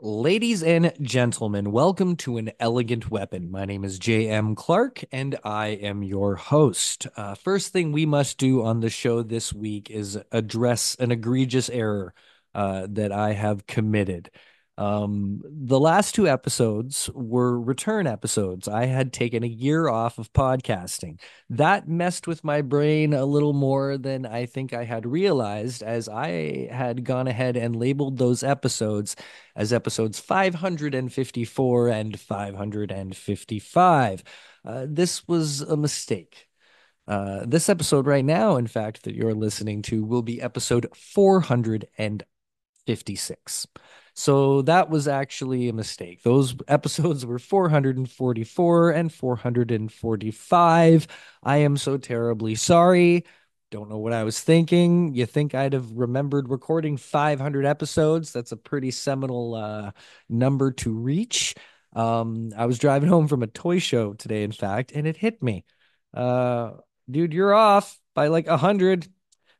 Ladies and gentlemen, welcome to An Elegant Weapon. My name is J.M. Clark, and I am your host. First thing we must do on the show this week is address an egregious error that I have committed. The last two episodes were return episodes. I had taken a year off of podcasting. That messed with my brain a little more than I think I had realized, as I had gone ahead and labeled those episodes as episodes 554 and 555. This was a mistake. This episode right now, in fact, that you're listening to will be episode 456. So that was actually a mistake. Those episodes were 444 and 445. I am so terribly sorry. Don't know what I was thinking. You think I'd have remembered recording 500 episodes? That's a pretty seminal number to reach. I was driving home from a toy show today, in fact, and it hit me. Uh, Dude, you're off by like 100.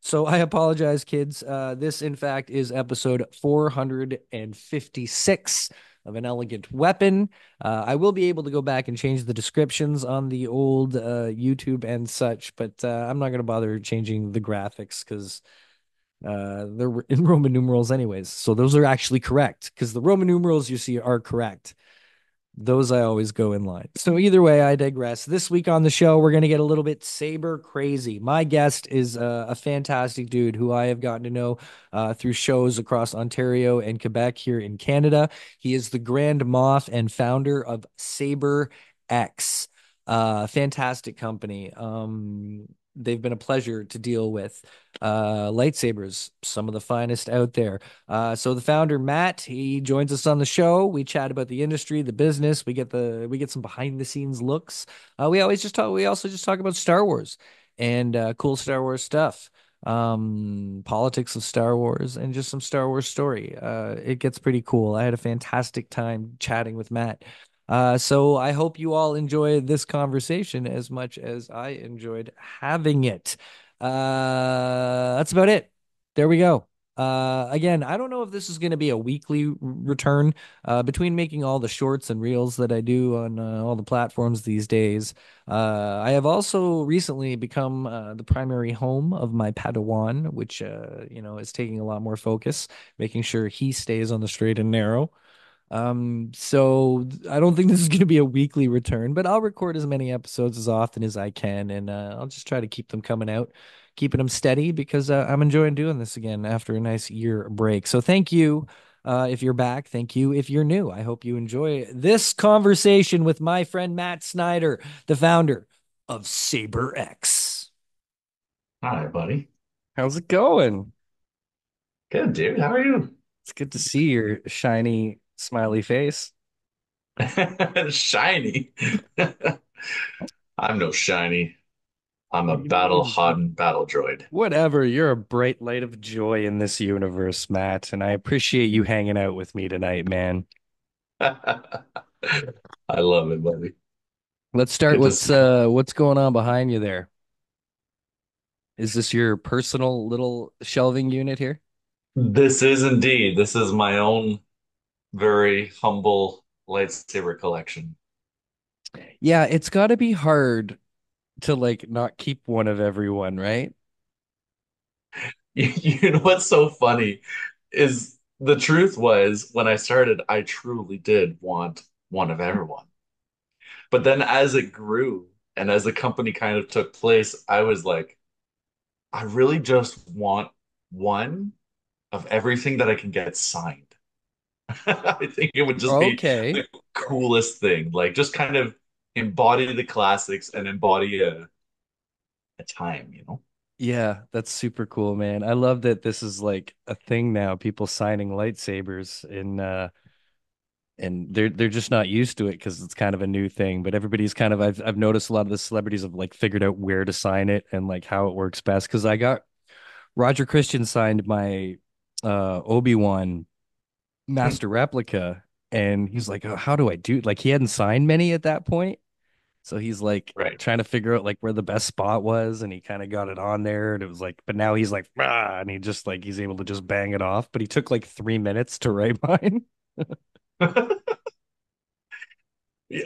So I apologize, kids. This, in fact, is episode 456 of An Elegant Weapon. I will be able to go back and change the descriptions on the old YouTube and such, but I'm not going to bother changing the graphics because they're in Roman numerals anyways. So those are actually correct because the Roman numerals you see are correct. Those I always go in line. So either way, I digress. This week on the show, we're going to get a little bit saber crazy. My guest is a fantastic dude who I have gotten to know through shows across Ontario and Quebec here in Canada. He is the Grand Moff and founder of Saber X. Fantastic company. They've been a pleasure to deal with. Lightsabers, some of the finest out there. So the founder, Matt, he joins us on the show. We chat about the industry, the business. We get some behind the scenes looks. We also just talk about Star Wars and cool Star Wars stuff. Politics of Star Wars and just some Star Wars story. It gets pretty cool. I had a fantastic time chatting with Matt. So I hope you all enjoy this conversation as much as I enjoyed having it. That's about it. There we go. Again, I don't know if this is going to be a weekly return between making all the shorts and reels that I do on all the platforms these days. I have also recently become the primary home of my Padawan, which is taking a lot more focus, making sure he stays on the straight and narrow. So I don't think this is going to be a weekly return, but I'll record as many episodes as often as I can, and I'll just try to keep them coming out, keeping them steady because I'm enjoying doing this again after a nice year break. So thank you. If you're back, thank you. If you're new, I hope you enjoy this conversation with my friend Matt Snyder, the founder of SaberX. Hi, buddy. How's it going? Good, dude. How are you? It's good to see your shiny, smiley face. Shiny. I'm no shiny. I'm a What do you mean? battle-hardened battle droid. Whatever, you're a bright light of joy in this universe, Matt, and I appreciate you hanging out with me tonight, man. I love it, buddy. Let's start. Good to What's see you. what's going on behind you there? Is this your personal little shelving unit here? This is my own very humble lightsaber collection. Yeah, it's got to be hard to like not keep one of everyone, right? You know what's so funny is the truth was when I started, I truly did want one of everyone. But then as it grew and as the company kind of took place, I was like, I really just want one of everything that I can get signed. I think it would just be Okay. the coolest thing. Like just kind of embody the classics and embody a time, you know? Yeah, that's super cool, man. I love that this is like a thing now, people signing lightsabers in and they're just not used to it because it's kind of a new thing. But everybody's kind of I've noticed a lot of the celebrities have like figured out where to sign it and like how it works best. Because I got Roger Christian signed my Obi-Wan master replica, and he's like, oh, "How do I do?" Like he hadn't signed many at that point, so he's like Right. trying to figure out like where the best spot was, and he kind of got it on there, and it was like, but now he's like, ah, and he just like he's able to just bang it off. But he took like 3 minutes to write mine.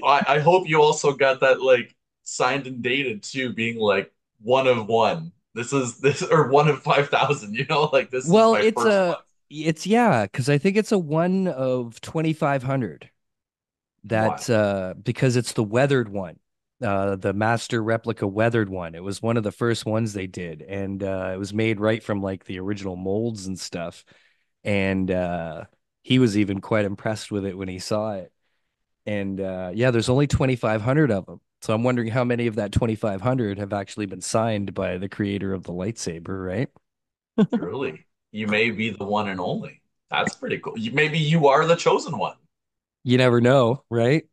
I hope you also got that like signed and dated too, being like one of one. This is this or one of 5,000, like this is Well, my first one. it's yeah, because I think it's a one of 2,500. That What? because it's the weathered one, the master replica weathered one. It was one of the first ones they did, and it was made right from like the original molds and stuff. And he was even quite impressed with it when he saw it. And yeah, there's only 2,500 of them. So I'm wondering how many of that 2,500 have actually been signed by the creator of the lightsaber, right? Truly. You may be the one and only. That's pretty cool. Maybe you are the chosen one. You never know, right?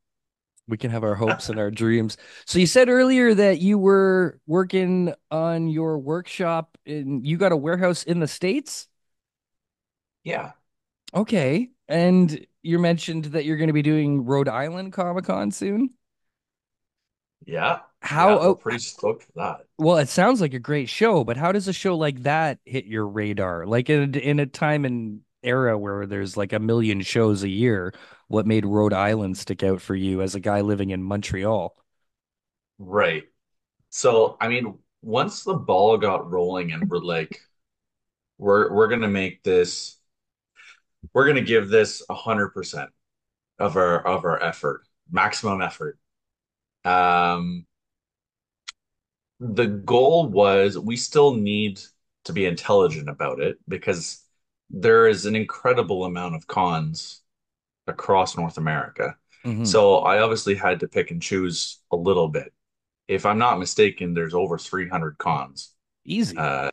We can have our hopes and our dreams. So you said earlier that you were working on your workshop and you got a warehouse in the States? Yeah. Okay. And you mentioned that you're going to be doing Rhode Island Comic Con soon. Yeah. How, Yeah. We're oh, pretty stoked for that. well, it sounds like a great show, but how does a show like that hit your radar? Like in a time and era where there's like a million shows a year, what made Rhode Island stick out for you as a guy living in Montreal? Right. So, I mean, once the ball got rolling and we're like, we're gonna make this, we're gonna give this 100% of our effort, maximum effort. Um, the goal was we still need to be intelligent about it because there is an incredible amount of cons across North America. Hmm. So I obviously had to pick and choose a little bit. If I'm not mistaken, there's over 300 cons Easy. uh,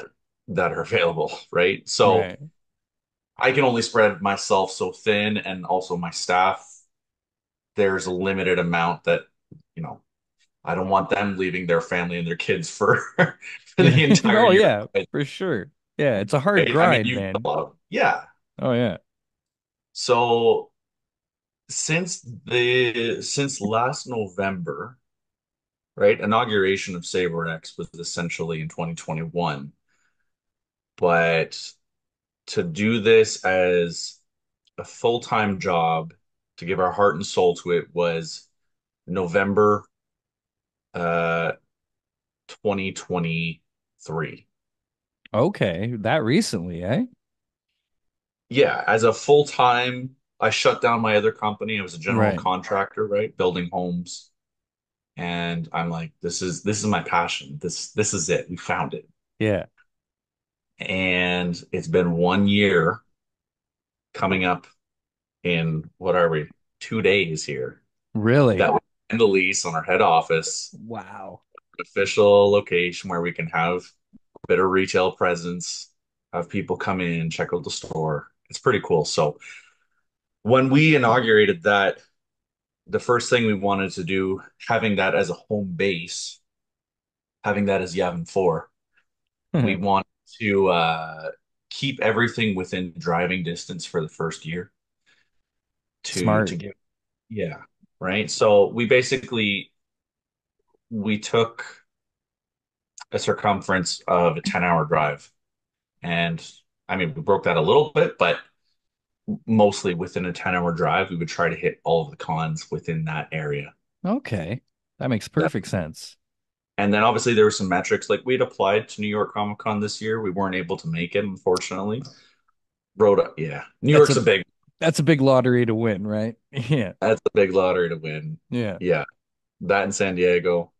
that are available, right? So Right. I can only spread myself so thin, and also my staff. There's a limited amount that, you know, I don't want them leaving their family and their kids for for Yeah. the entire Oh year. yeah, for sure. Yeah, it's a hard Right? I mean, grind, you man. yeah. Oh yeah. So since last November, right? Inauguration of SaberX was essentially in 2021, but to do this as a full-time job, to give our heart and soul to it, was November uh 2023. Okay, that recently, eh? Yeah, as a full-time, I shut down my other company. I was a general Right. contractor, right? Building homes. And I'm like, this is my passion. This is it. We found it. Yeah. And it's been 1 year coming up in what are we? 2 days here Really? that we end the lease on our head office, Wow. official location where we can have a bit of retail presence, have people come in, check out the store. It's pretty cool. So when we inaugurated that, the first thing we wanted to do, having that as a home base, having that as Yavin 4, we want to keep everything within driving distance for the first year to Smart. get, yeah, right. So we took a circumference of a 10-hour drive, and I mean we broke that a little bit, but mostly within a 10-hour drive we would try to hit all of the cons within that area. Okay. That makes That, perfect sense. and then obviously there were some metrics like we'd applied to New York Comic Con this year. We weren't able to make it, unfortunately. Yeah, New That's York's a a big that's a big lottery to win, right? Yeah. that's a big lottery to win. Yeah. Yeah, that in San Diego,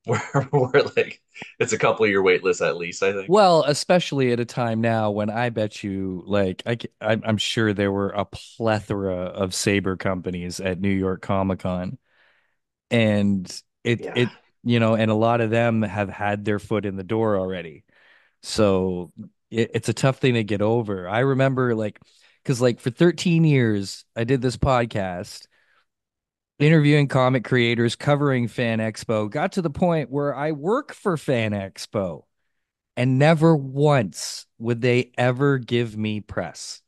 we're like it's a couple of year wait list at least, I think. Well, especially at a time now when I bet you, like, I'm sure there were a plethora of saber companies at New York Comic Con, and Yeah. and a lot of them have had their foot in the door already. So it's a tough thing to get over. I remember, like, because like for 13 years, I did this podcast interviewing comic creators, covering Fan Expo, got to the point where I work for Fan Expo. And never once would they ever give me press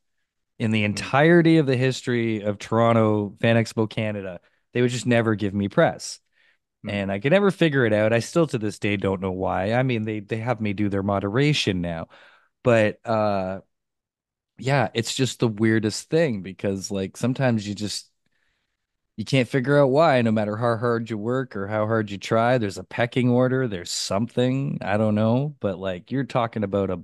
in the Mm, entirety of the history of Toronto Fan Expo Canada. They would just never give me press. mm. And I could never figure it out. I still to this day don't know why. I mean, they have me do their moderation now. But yeah, it's just the weirdest thing because like sometimes you just you can't figure out why, no matter how hard you work or how hard you try. There's a pecking order, there's something, I don't know, but like you're talking about a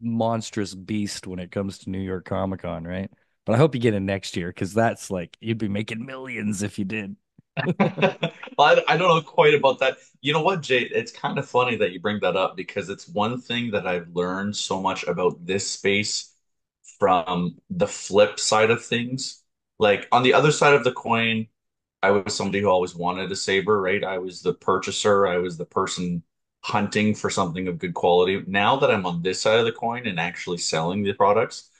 monstrous beast when it comes to New York Comic Con, right? But I hope you get in next year because that's like you'd be making millions if you did. Well, I don't know quite about that. You know what, Jay? It's kind of funny that you bring that up because it's one thing that I've learned so much about this space from the flip side of things. Like on the other side of the coin, I was somebody who always wanted a saber, right? I was the purchaser, I was the person hunting for something of good quality. Now that I'm on this side of the coin and actually selling the products,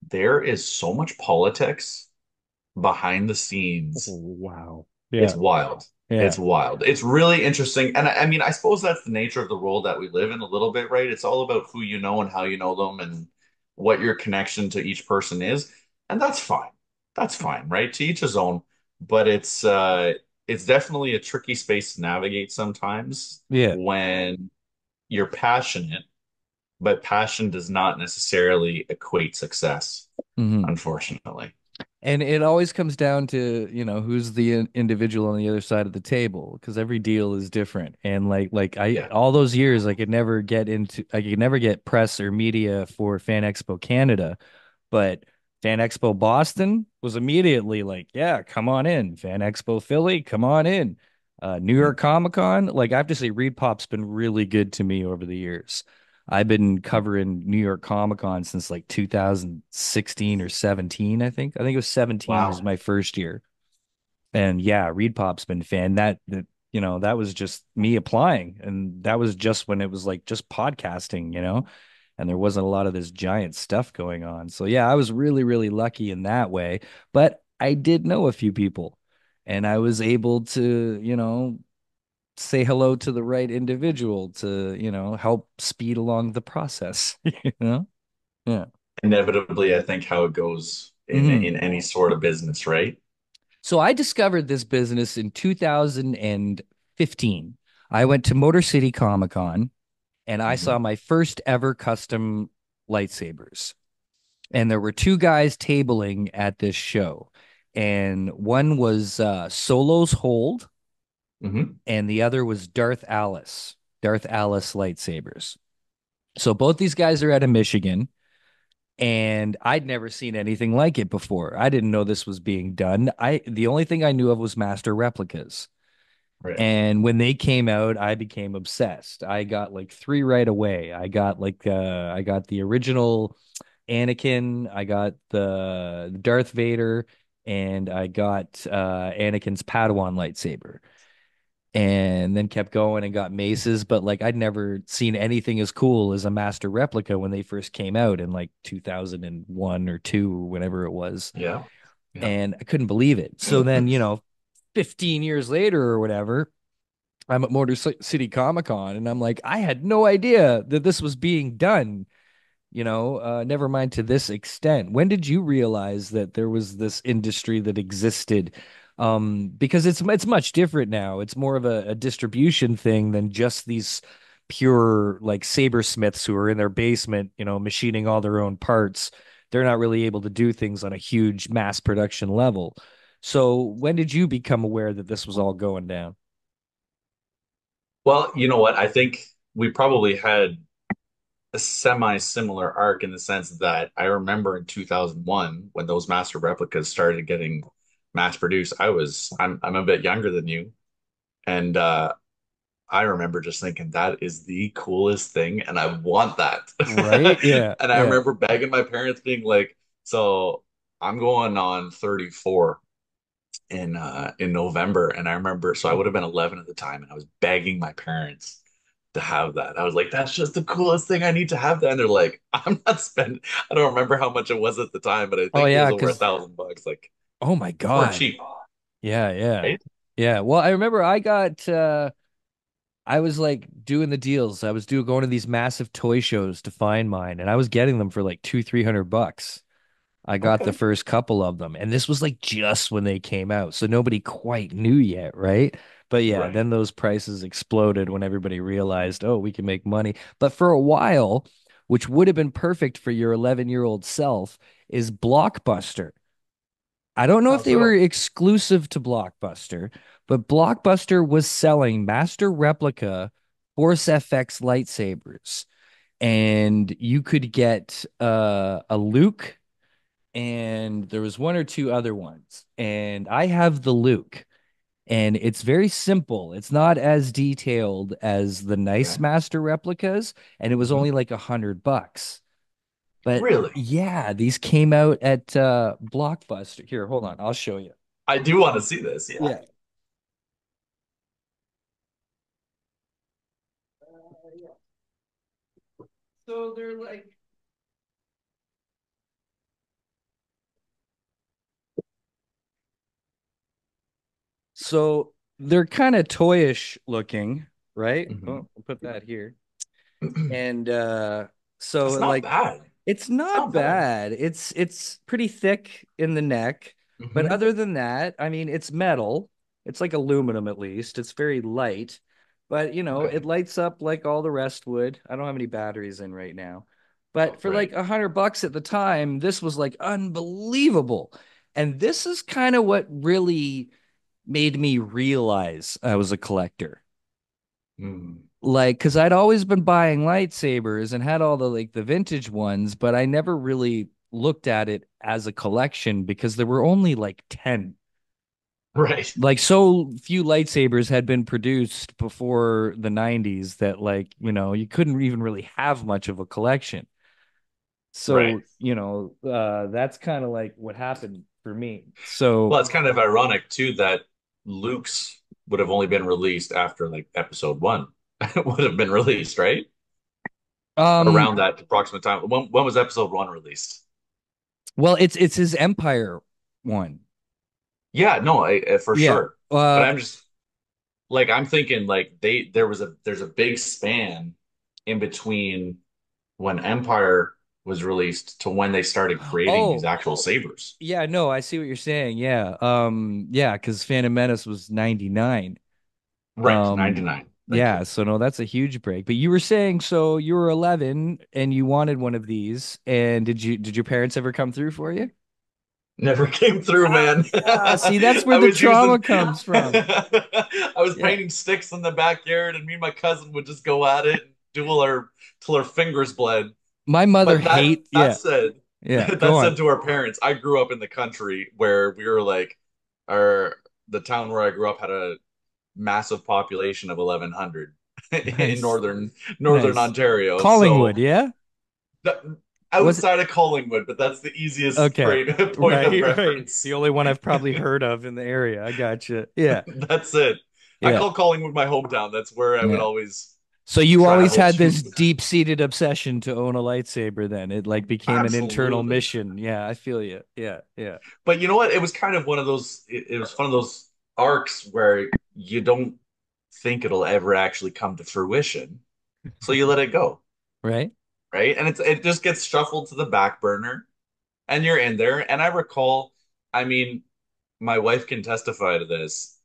there is so much politics behind the Oh, scenes. wow. It's Yeah. wild. Yeah. It's wild. It's really interesting. And I mean, I suppose that's the nature of the world that we live in a little bit, right? It's all about who you know and how you know them and what your connection to each person is. And that's fine. That's fine, right? To each his own. But it's definitely a tricky space to navigate sometimes Yeah. when you're passionate, but passion does not necessarily equate success, Hmm. unfortunately. And it always comes down to, who's the individual on the other side of the table because every deal is different. And like I Yeah. all those years I could never get press or media for Fan Expo Canada. But Fan Expo Boston was immediately like, yeah, come on in. Fan Expo Philly, come on in. New Mhm. York Comic Con, like I have to say, Reed Pop's been really good to me over the years. I've been covering New York Comic Con since like 2016 or 17, I think. I think it was 17 was Wow. my first year. And yeah, Reed Pop's been fan. That was just me applying. And that was just when it was like just podcasting. And there wasn't a lot of this giant stuff going on. So yeah, I was really, really lucky in that way. But I did know a few people and I was able to, say hello to the right individual to, help speed along the process, you know? Yeah. Inevitably, I think how it goes Hmm. in any sort of business, right? So I discovered this business in 2015. I went to Motor City Comic Con and I saw Mhm. my first ever custom lightsabers. And there were two guys tabling at this show. And one was Solo's Hold, Hmm. and the other was Darth Alice lightsabers. So both these guys are out of Michigan, and I'd never seen anything like it before. I didn't know this was being done. The only thing I knew of was master replicas. Right. And when they came out, I became obsessed. I got like three right away. I got the original Anakin, I got the Darth Vader, and I got Anakin's Padawan lightsaber. And then kept going and got maces, but like I'd never seen anything as cool as a master replica when they first came out in like 2001 or 2 or whenever it was. Yeah. Yeah. And I couldn't believe it. So then, 15 years later or whatever, I'm at Motor City Comic Con and I'm like, I had no idea that this was being done, never mind to this extent. When did you realize that there was this industry that existed? Because it's much different now. It's more of a distribution thing than just these pure like sabersmiths who are in their basement, machining all their own parts. They're not really able to do things on a huge mass production level. So when did you become aware that this was all going down? Well, you know what? I think we probably had a semi-similar arc in the sense that I remember in 2001 when those master replicas started getting mass produced. I'm a bit younger than you, and I remember just thinking that is the coolest thing, and I want that. Right? Yeah. And I Yeah. remember begging my parents, being like, "So I'm going on 34 in November," and I remember, so I would have been 11 at the time, and I was begging my parents to have that. I was like, "That's just the coolest thing. I need to have that." And they're like, "I'm not spending." I don't remember how much it was at the time, but I Oh think it was yeah, over because $1,000. Like, oh my weren't God. cheap, Yeah, yeah. right? Yeah. Well, I remember I was like doing the deals. I was going to these massive toy shows to find mine, and I was getting them for like 200-300 bucks. I got the Okay, first couple of them, and this was like just when they came out, so nobody quite knew yet, right? But yeah, right. then those prices exploded when everybody realized, oh, we can make money. But for a while, which would have been perfect for your 11-year-old self, is Blockbuster. I don't know if Oh, they were cool. exclusive to Blockbuster, but Blockbuster was selling master replica Force FX lightsabers, and you could get a Luke, and there was one or two other ones, and I have the Luke, and it's very simple. It's not as detailed as the nice Okay. master replicas, and it was Hmm. only like $100. But Really? yeah, these came out at Blockbuster. Here, hold on, I'll show you. I do want to see this. Yeah. Yeah. Yeah. So they're like, so they're kind of toyish looking, right? Hmm. Oh, I'll put that here. And so That's not like bad. it's It's not not bad. bad. It's pretty thick in the neck, but Hmm. other than that, I mean, it's metal. It's like aluminum at least. It's very light, but it Okay. lights up like all the rest would. I don't have any batteries in right now. But Oh, for like right. $100 at the time, this was like unbelievable. And this is kind of what really made me realize I was a collector. Mm. Like, because I'd always been buying lightsabers and had all the like the vintage ones, but I never really looked at it as a collection because there were only like 10. Right. Like, so few lightsabers had been produced before the 90s that, like, you couldn't even really have much of a collection. Right. So, that's kind of like what happened for me. Well, So, it's kind of ironic too that Luke's would have only been released after like episode one would have been released, right? um, Around that approximate time. When was episode one released? well, it's his Empire one. Yeah, no, for Yeah. sure. But I'm just like I'm thinking like there's a big span in between when Empire was released to when they started creating these Oh, actual sabers. yeah, no, I see what you're saying. Yeah. Yeah, because Phantom Menace was 99. Right, 99. Thank you. Yeah, so no, that's a huge break. But you were saying so you were 11 and you wanted one of these, and did your parents ever come through for you? Never came through, man. Yeah, see, that's where I the was trauma using comes from. I was Yeah. painting sticks in the backyard and me and my cousin would just go at it and duel our till our fingers bled. My mother But that hate, that yeah, said, yeah, go that on. said to our parents, I grew up in the country where we were like our the town where I grew up had a massive population of 1100 in Nice. northern Nice. Ontario. Collingwood, So yeah? that, Was it outside of Collingwood, but that's the easiest okay. point of Right, right. The reference. only one I've probably heard of in the area. I gotcha. Yeah. That's it. I Yeah. call Collingwood my hometown. That's where I would Yeah. always So you always travel had to. this deep-seated obsession to own a lightsaber then. It like became an internal Absolutely. mission. Yeah, I feel you. Yeah, yeah. But you know what? It was kind of one of those, it was one of those arcs where you don't think it'll ever actually come to fruition. So you let it go, Right? right? And it just gets shuffled to the back burner and you're in there. And I recall, I mean, my wife can testify to this,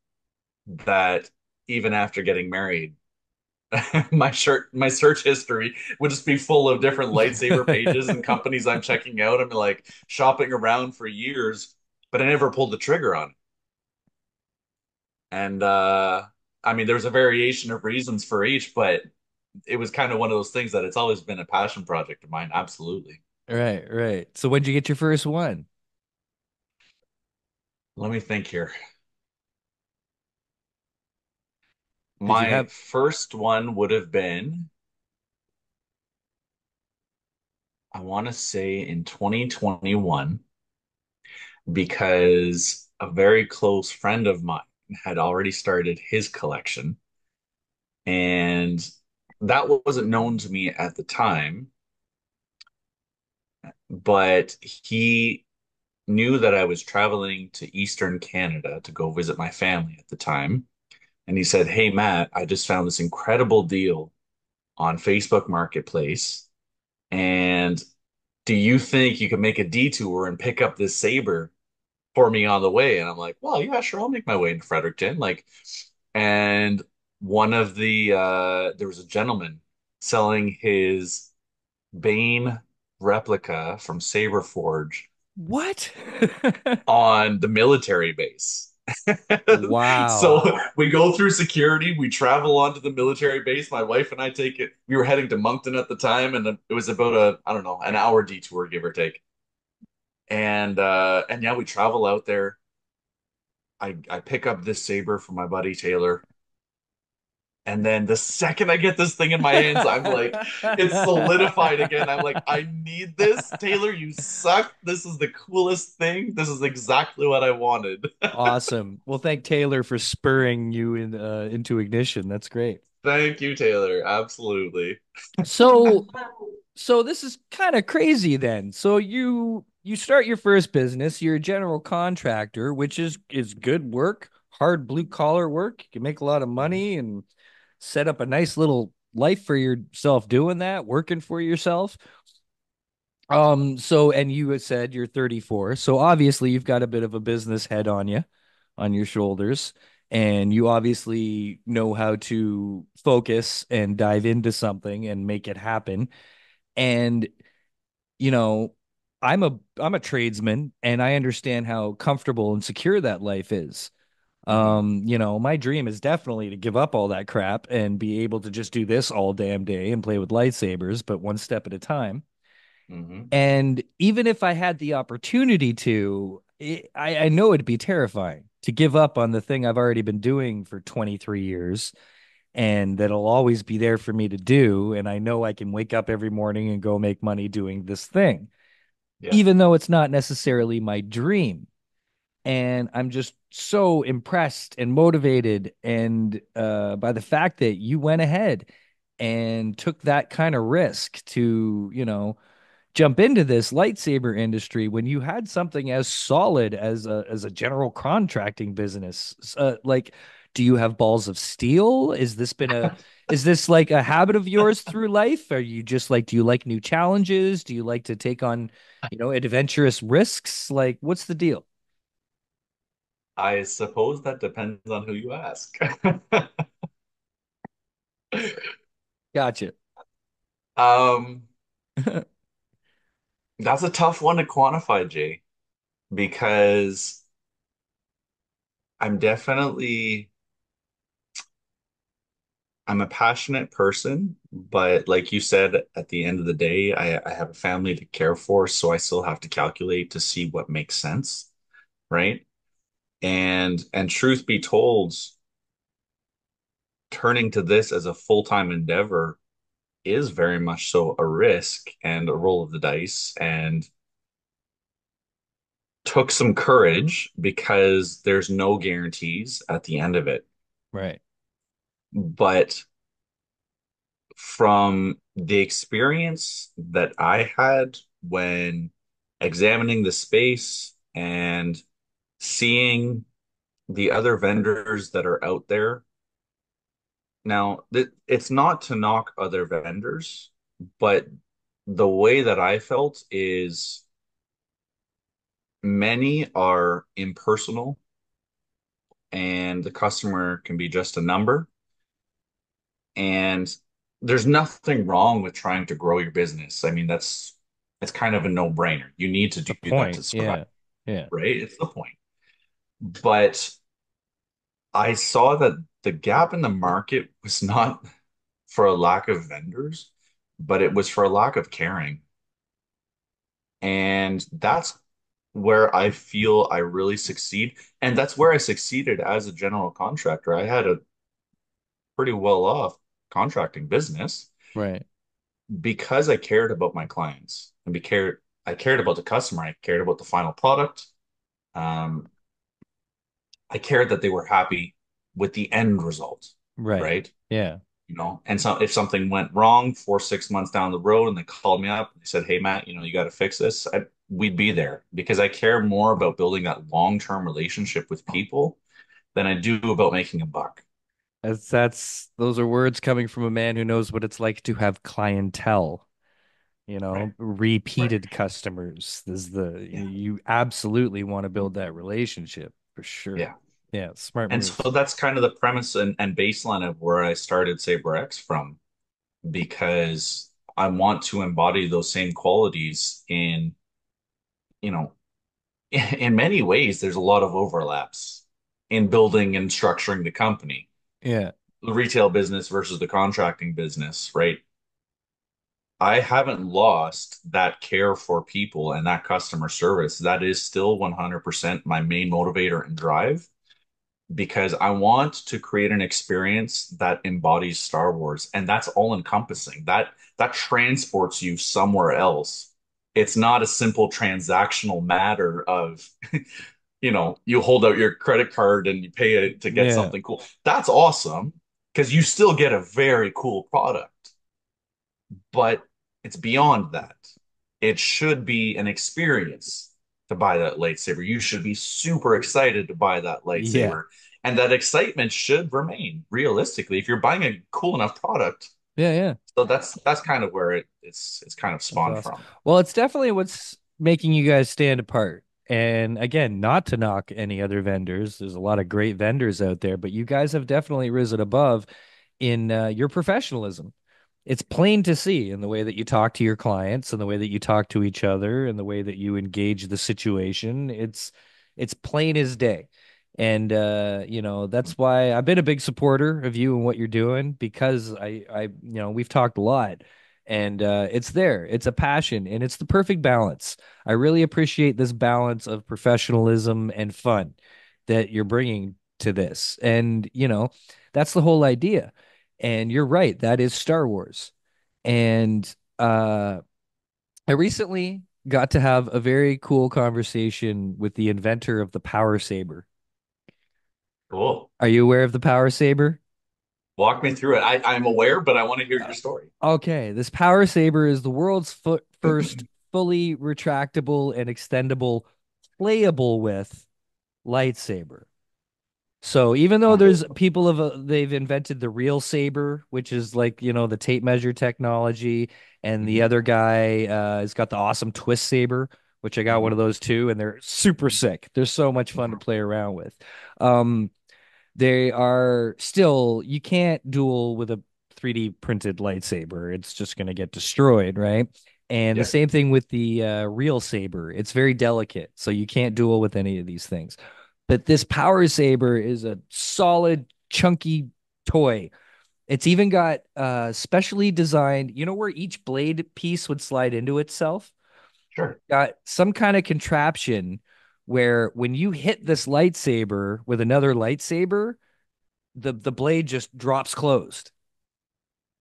that even after getting married, my search history would just be full of different lightsaber pages and companies I'm checking out. I'm like shopping around for years, but I never pulled the trigger on it. And I mean, there's a variation of reasons for each, but it was kind of one of those things that it's always been a passion project of mine. Absolutely. Right, right. So when'd you get your first one? Let me think here. Did you My have first one would have been, I want to say in 2021, because a very close friend of mine had already started his collection. And that wasn't known to me at the time, but he knew that I was traveling to Eastern Canada to go visit my family at the time. And he said, "Hey, Matt, I just found this incredible deal on Facebook Marketplace. And do you think you could make a detour and pick up this saber for me on the way?" And I'm like, "Well, yeah, sure, I'll make my way into Fredericton." And one of there was a gentleman selling his Bane replica from Saber Forge What? on the military base. Wow. So we go through security, we travel onto the military base. My wife and I take it. We were heading to Moncton at the time, and it was about I don't know, an hour detour, give or take. And yeah, we travel out there. I pick up this saber from my buddy Taylor. And then the second I get this thing in my hands, I'm like, it's solidified again. I'm like, I need this. Taylor, you suck. This is the coolest thing. This is exactly what I wanted. Awesome. Well, thank Taylor for spurring you into ignition. That's great. Thank you, Taylor. Absolutely. So, so this is kind of crazy then. So you start your first business, you're a general contractor, which is good work, hard blue collar work. You can make a lot of money and set up a nice little life for yourself doing that, working for yourself. So and you had said you're 34. So obviously you've got a bit of a business head on you, on your shoulders, and you obviously know how to focus and dive into something and make it happen. And you know, I'm a tradesman and I understand how comfortable and secure that life is. Hmm. My dream is definitely to give up all that crap and be able to just do this all damn day and play with lightsabers, but one step at a time. Hmm. And even if I had the opportunity to, I know it'd be terrifying to give up on the thing I've already been doing for 23 years and that'll always be there for me to do. And I know I can wake up every morning and go make money doing this thing, Yeah. even though it's not necessarily my dream. And I'm just so impressed and motivated and by the fact that you went ahead and took that kind of risk to, jump into this lightsaber industry when you had something as solid as a general contracting business. Like, do you have balls of steel? Is this like a habit of yours through life? Are you just like, do you like new challenges? Do you like to take on, adventurous risks? Like, what's the deal? I suppose that depends on who you ask. Gotcha. Um, that's a tough one to quantify, Jay, because I'm definitely I'm a passionate person, but like you said, at the end of the day, I have a family to care for, so I still have to calculate to see what makes sense, right? And truth be told, turning to this as a full-time endeavor is very much so a risk and a roll of the dice, and took some courage because there's no guarantees at the end of it. Right. But from the experience that I had when examining the space and seeing the other vendors that are out there. Now, it's not to knock other vendors, but the way that I felt is many are impersonal and the customer can be just a number. And there's nothing wrong with trying to grow your business. I mean, it's kind of a no-brainer. You need to The do that to point. survive, Yeah. Yeah. right? It's the point. But I saw that the gap in the market was not for a lack of vendors, but it was for a lack of caring. And that's where I feel I really succeed. And that's where I succeeded as a general contractor. I had a pretty well off contracting business Right. because I cared about my clients and I cared about the customer. I cared about the final product. Um, I cared that they were happy with the end result, Right. right? Yeah. And so if something went wrong 4, 6 months down the road and they called me up and they said, "Hey, Matt, you got to fix this," we'd be there because I care more about building that long-term relationship with people than I do about making a buck. That's those are words coming from a man who knows what it's like to have clientele, Right. Right. repeated customers. Yeah. You absolutely want to build that relationship for sure. Yeah. Yeah, smart And move. so that's kind of the premise and baseline of where I started SaberX from, because I want to embody those same qualities in, in many ways, there's a lot of overlaps in building and structuring the company. Yeah. The retail business versus the contracting business, right? I haven't lost that care for people and that customer service. That is still 100% my main motivator and drive because I want to create an experience that embodies Star Wars, and that's all encompassing. That transports you somewhere else. It's not a simple transactional matter of, you hold out your credit card and you pay it to get Yeah. something cool. That's awesome because you still get a very cool product, but it's beyond that. It should be an experience to buy that lightsaber. You should be super excited to buy that Yeah. lightsaber. And that excitement should remain realistically if you're buying a cool enough product. Yeah. Yeah. So that's kind of where it's kind of That's spawned awesome. from. Well, it's definitely what's making you guys stand apart. And again, not to knock any other vendors. There's a lot of great vendors out there, but you guys have definitely risen above in your professionalism. It's plain to see in the way that you talk to your clients and the way that you talk to each other and the way that you engage the situation. It's plain as day. And that's why I've been a big supporter of you and what you're doing because we've talked a lot and it's there. It's a passion and it's the perfect balance. I really appreciate this balance of professionalism and fun that you're bringing to this. And, that's the whole idea. And you're right, that is Star Wars. And I recently got to have a very cool conversation with the inventor of the power saber. Cool. Are you aware of the power saber? Walk me through it. I'm aware, but I want to hear your story. Okay, this power saber is the world's first fully retractable and extendable playable with lightsaber. So even though there's Unbelievable. people they've invented the real saber, which is like, the tape measure technology, and the Mhm. other guy has got the awesome twist saber, which I got one Mhm. of those too, and they're super sick. They're so much fun to Mhm. play around with. Um, they are still, you can't duel with a 3D printed lightsaber. It's just going to get destroyed, right? And the Yeah, same thing with the real saber. It's very delicate, so you can't duel with any of these things. But this power saber is a solid, chunky toy. It's even got specially designed, where each blade piece would slide into itself? sure. Got some kind of contraption where when you hit this lightsaber with another lightsaber, the blade just drops closed.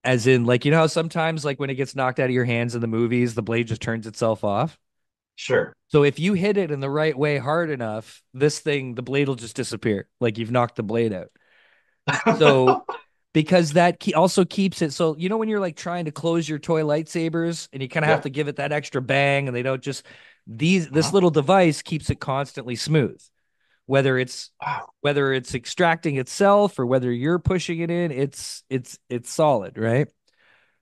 As in, like, how sometimes, like, when it gets knocked out of your hands in the movies, the blade just turns itself off. Sure. So if you hit it in the right way hard enough, the blade will just disappear. Like you've knocked the blade out. So because also keeps it so when you're like trying to close your toy lightsabers and you kind of have Yeah. to give it that extra bang and they don't just this Uh-huh. little device keeps it constantly smooth. Whether it's Wow. whether it's extracting itself or whether you're pushing it in, it's solid, right?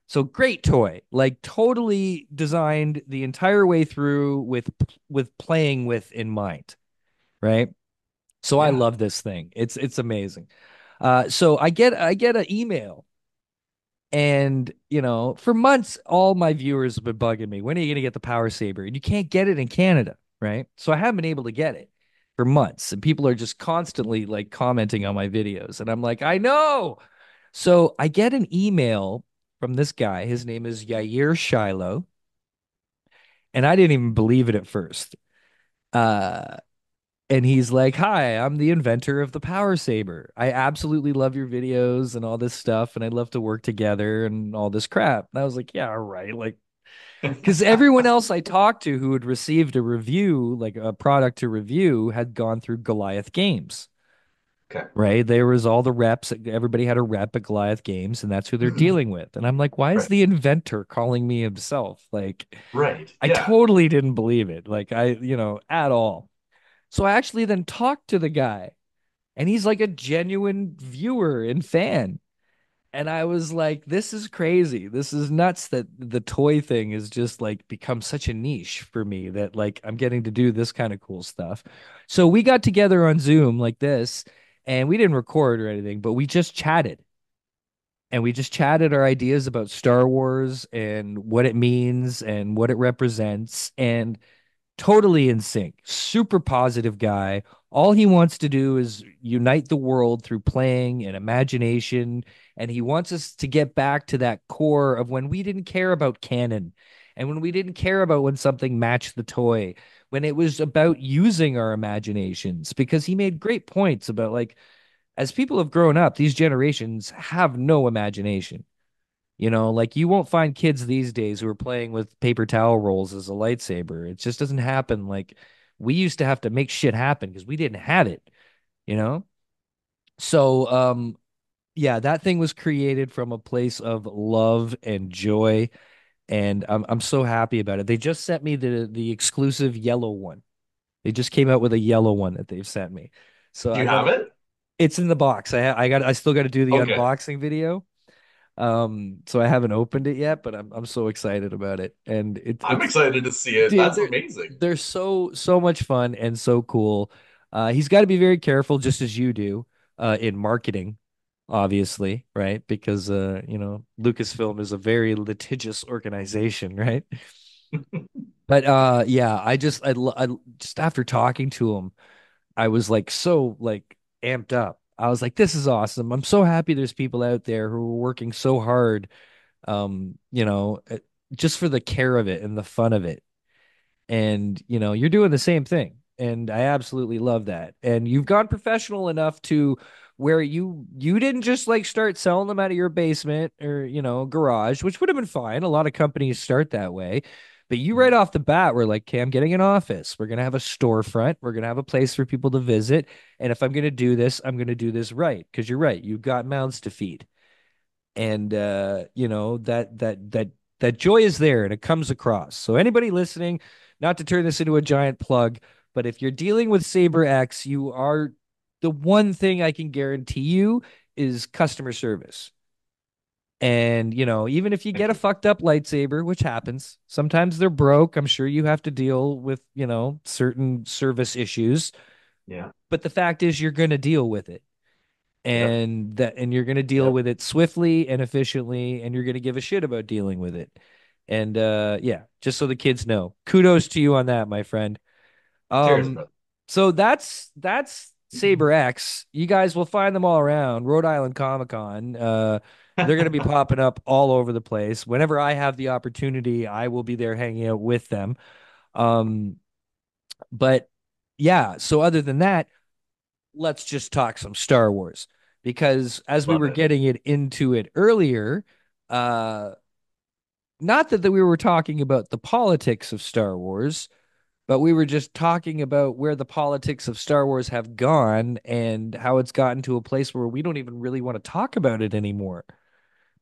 So great toy, like totally designed the entire way through with playing with in mind, right? So I Yeah. love this thing. It's amazing. So I get an email, and for months, all my viewers have been bugging me. When are you gonna get the power saber? And you can't get it in Canada, right? So I haven't been able to get it for months, and people are just constantly like commenting on my videos, and I'm like, I know. So I get an email from this guy. His name is Yair Shiloh, and I didn't even believe it at first. Uh, and he's like, "Hi, I'm the inventor of the power saber. I absolutely love your videos and all this stuff, and I'd love to work together and all this crap." And I was like, "Yeah, all right." Like, because everyone else I talked to who had received a review, like a product to review, had gone through Goliath Games, Okay. right? There was all the reps. Everybody had a rep at Goliath Games, and that's who they're dealing with. And I'm like, why is Right. the inventor calling me himself? Like, Right. I Yeah. totally didn't believe it. Like, at all. So I actually then talked to the guy, and he's like a genuine viewer and fan. And I was like, this is crazy. This is nuts that the toy thing has just like become such a niche for me that like I'm getting to do this kind of cool stuff. So we got together on Zoom like this, and we didn't record or anything, but we just chatted. And we just chatted our ideas about Star Wars and what it means and what it represents. And totally in sync, super positive guy. All he wants to do is unite the world through playing and imagination. And he wants us to get back to that core of when we didn't care about canon and when we didn't care about when something matched the toy, when it was about using our imaginations. Because he made great points about, like, as people have grown up, these generations have no imagination. Like, you won't find kids these days who are playing with paper towel rolls as a lightsaber. It just doesn't happen. Like, we used to have to make shit happen because we didn't have it, you know? So, yeah, that thing was created from a place of love and joy, and I'm so happy about it. They just sent me the exclusive yellow one. They just came out with a yellow one that they've sent me. So Do I you got have it. it? It's in the box. I still got to do the Okay. unboxing video. So I haven't opened it yet, but I'm so excited about it. And I'm it's excited to see it. dude, That's they're amazing. they're so much fun and so cool. He's got to be very careful, just as you do, in marketing, obviously, right? Because Lucasfilm is a very litigious organization, right? But yeah, I just after talking to him, I was like so like amped up. I was like, this is awesome. I'm so happy there's people out there who are working so hard, um, you know, uh, just for the care of it and the fun of it. And you're doing the same thing, and I absolutely love that. And you've gone professional enough to where you didn't just like start selling them out of your basement or garage, which would have been fine. A lot of companies start that way, but you right Mhm. off the bat were like, okay, I'm getting an office, we're going to have a storefront, we're going to have a place for people to visit, and if I'm going to do this, I'm going to do this right, because you're right, you've got mouths to feed. And that joy is there and it comes across. So anybody listening, not to turn this into a giant plug, but if you're dealing with Saber X, you are, the one thing I can guarantee you is customer service. And even if you get Thank a you. fucked up lightsaber, which happens, sometimes they're broke, I'm sure you have to deal with certain service issues, Yeah. but the fact is you're going to deal with it, Yep. and you're going to deal Yep. with it swiftly and efficiently, and you're going to give a shit about dealing with it. And yeah, just so the kids know, kudos to you on that, my friend. Cheers, um brother. so that's Saber X. You guys will find them all around Rhode Island Comic Con. They're going to be popping up all over the place. Whenever I have the opportunity, I will be there hanging out with them. um but yeah, so other than that, let's just talk some Star Wars, because as we Love were it. getting it into it earlier, uh not that we were talking about the politics of Star Wars, but we were just talking about where the politics of Star Wars have gone and how it's gotten to a place where we don't even really want to talk about it anymore,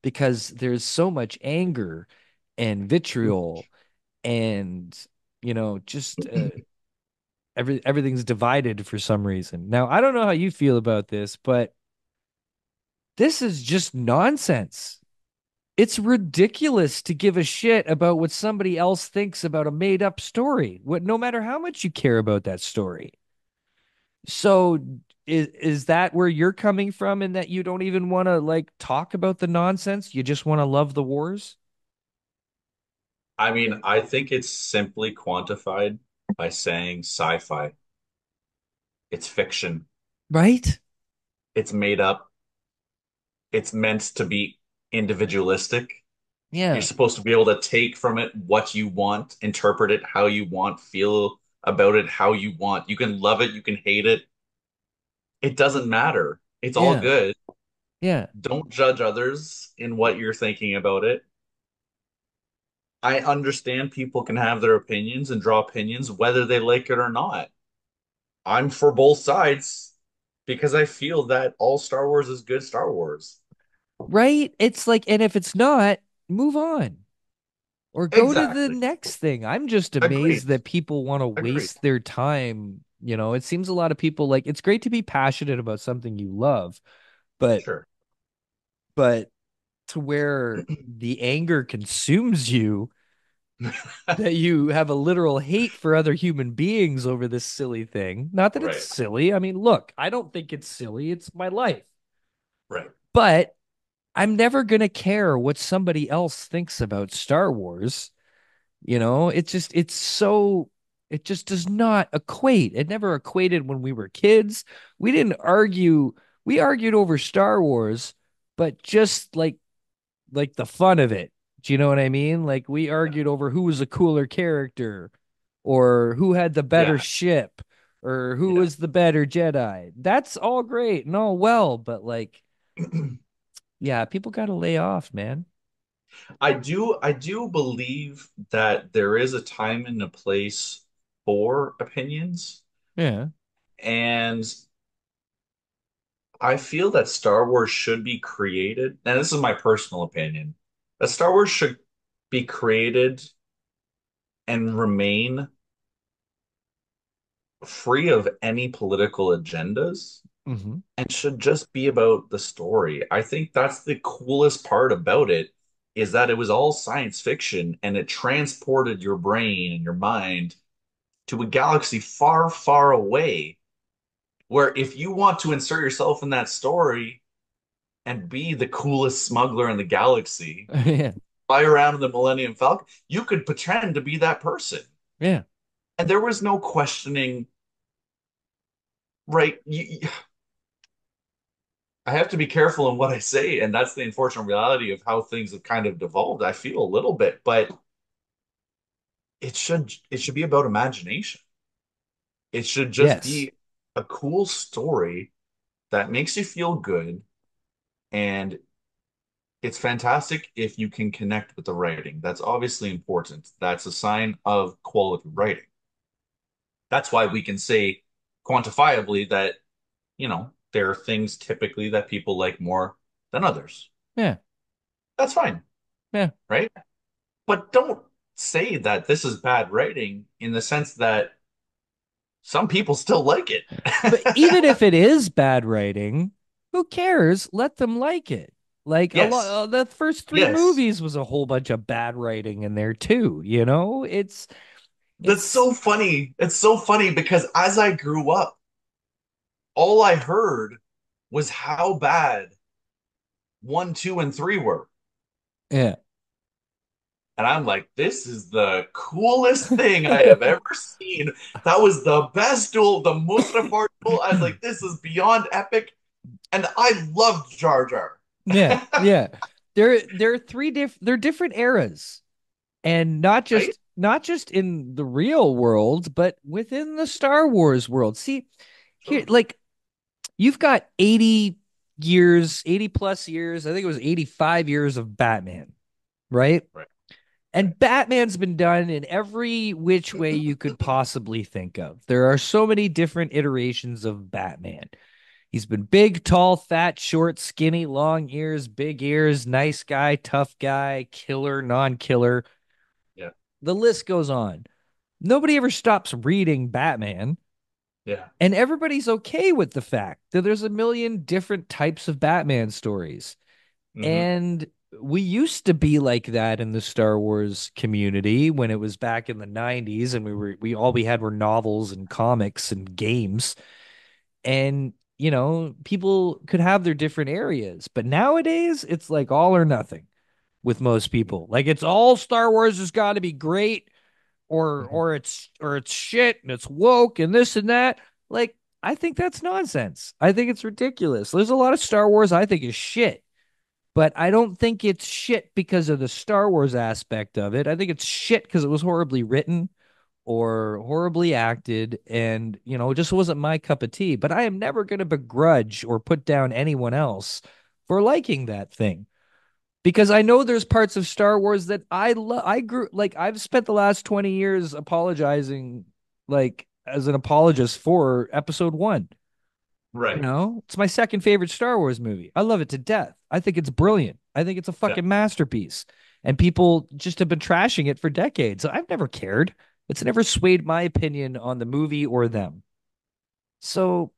because there's so much anger and Too vitriol, much. and just everything's divided for some reason. Now, I don't know how you feel about this, but this is just nonsense. It's ridiculous to give a shit about what somebody else thinks about a made up story, no matter how much you care about that story. So is that where you're coming from, in that you don't even want to like talk about the nonsense? You just want to love the wars? I mean, I think it's simply quantified by saying sci-fi. It's fiction. Right? It's made up. It's meant to be individualistic. You're Yeah. supposed to be able to take from it what you want, interpret it how you want, feel about it how you want. You can love it, you can hate it. It doesn't matter. It's all Yeah. good. Yeah. Don't judge others in what you're thinking about it. I understand people can have their opinions and draw opinions whether they like it or not. I'm for both sides because I feel that all Star Wars is good Star Wars. Right? It's like, and if it's not, move on or go to the Exactly. next thing. I'm just Agreed. amazed that people want to Agreed. waste their time. It seems a lot of people, like, it's great to be passionate about something you love, but Sure. but to where the anger consumes you, that you have a literal hate for other human beings over this silly thing. Not that it's Right. silly. I mean, look, I don't think it's silly. It's my life. Right. But I'm never going to care what somebody else thinks about Star Wars. It's just, it's so. It just does not equate. It never equated when we were kids. We didn't argue. We argued over Star Wars, but just like the fun of it. Do you know what I mean? Like we argued over who was a cooler character or who had the better Yeah, ship or who yeah. was the better Jedi. That's all great and all well, but like, yeah, people got to lay off, man. I do believe that there is a time and a place for opinions. Yeah. And I feel that Star Wars should be created, and this is my personal opinion, that Star Wars should be created and remain free of any political agendas Hmm. and should just be about the story. I think that's the coolest part about it is that it was all science fiction and it transported your brain and your mind to a galaxy far, far away where if you want to insert yourself in that story and be the coolest smuggler in the galaxy, Yeah. fly around in the Millennium Falcon, you could pretend to be that person. Yeah. And there was no questioning, right? I have to be careful in what I say, and that's the unfortunate reality of how things have kind of devolved. I feel a little bit, but it should be about imagination. It should just Yes. be a cool story that makes you feel good, and it's fantastic if you can connect with the writing. That's obviously important. That's a sign of quality writing. That's why we can say quantifiably that, there are things typically that people like more than others. Yeah. That's fine, Yeah. right? But don't say that this is bad writing in the sense that some people still like it. But even if it is bad writing, who cares? Let them like it. Like a lot, Yes. the first three Yes. movies was a whole bunch of bad writing in there too. You know, That's it's so funny. It's so funny because as I grew up, all I heard was how bad one, two, and three were. yeah. And I'm like, this is the coolest thing I have ever seen. That was the best duel, the Mustafar duel. I was like, this is beyond epic. And I loved Jar Jar. Yeah, yeah. They're they're different eras. And Right? not just in the real world, but within the Star Wars world. See, here Sure. like you've got 80 years, 80 plus years, I think it was 85 years of Batman, right? Right. Right. And Batman's been done in every which way you could possibly think of. There are so many different iterations of Batman. He's been big, tall, fat, short, skinny, long ears, nice guy, tough guy, killer, non-killer. Yeah. The list goes on. Nobody ever stops reading Batman, Yeah. and everybody's okay with the fact that there's a million different types of Batman stories. Hmm. And we used to be like that in the Star Wars community when it was back in the 90s and we all we had were novels and comics and games. And people could have their different areas, but nowadays it's like all or nothing with most people. Like it's all Star Wars has got to be great or it's shit and it's woke and this and that. Like I think that's nonsense. I think it's ridiculous. There's a lot of Star Wars I think is shit, but I don't think it's shit because of the Star Wars aspect of it. I think it's shit because it was horribly written or horribly acted and, it just wasn't my cup of tea. But I am never going to begrudge or put down anyone else for liking that thing because I know there's parts of Star Wars that I love. I grew like I've spent the last 20 years apologizing like as an apologist for episode 1. Right. It's my second favorite Star Wars movie. I love it to death. I think it's brilliant. I think it's a Yeah. fucking masterpiece. And people just have been trashing it for decades. I've never cared. It's never swayed my opinion on the movie or them. So,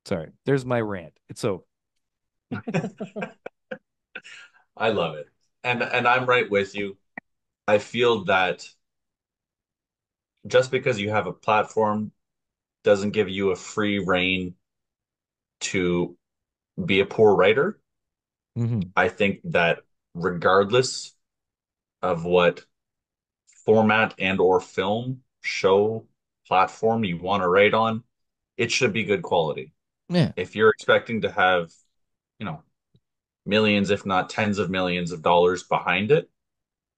sorry, there's my rant. It's so, I love it. And I'm right with you. I feel that just because you have a platform doesn't give you a free rein to be a poor writer. mhm. I think that regardless of what format and or film show platform you want to write on, it should be good quality. Yeah. If you're expecting to have, you know, millions, if not tens of millions of dollars behind it,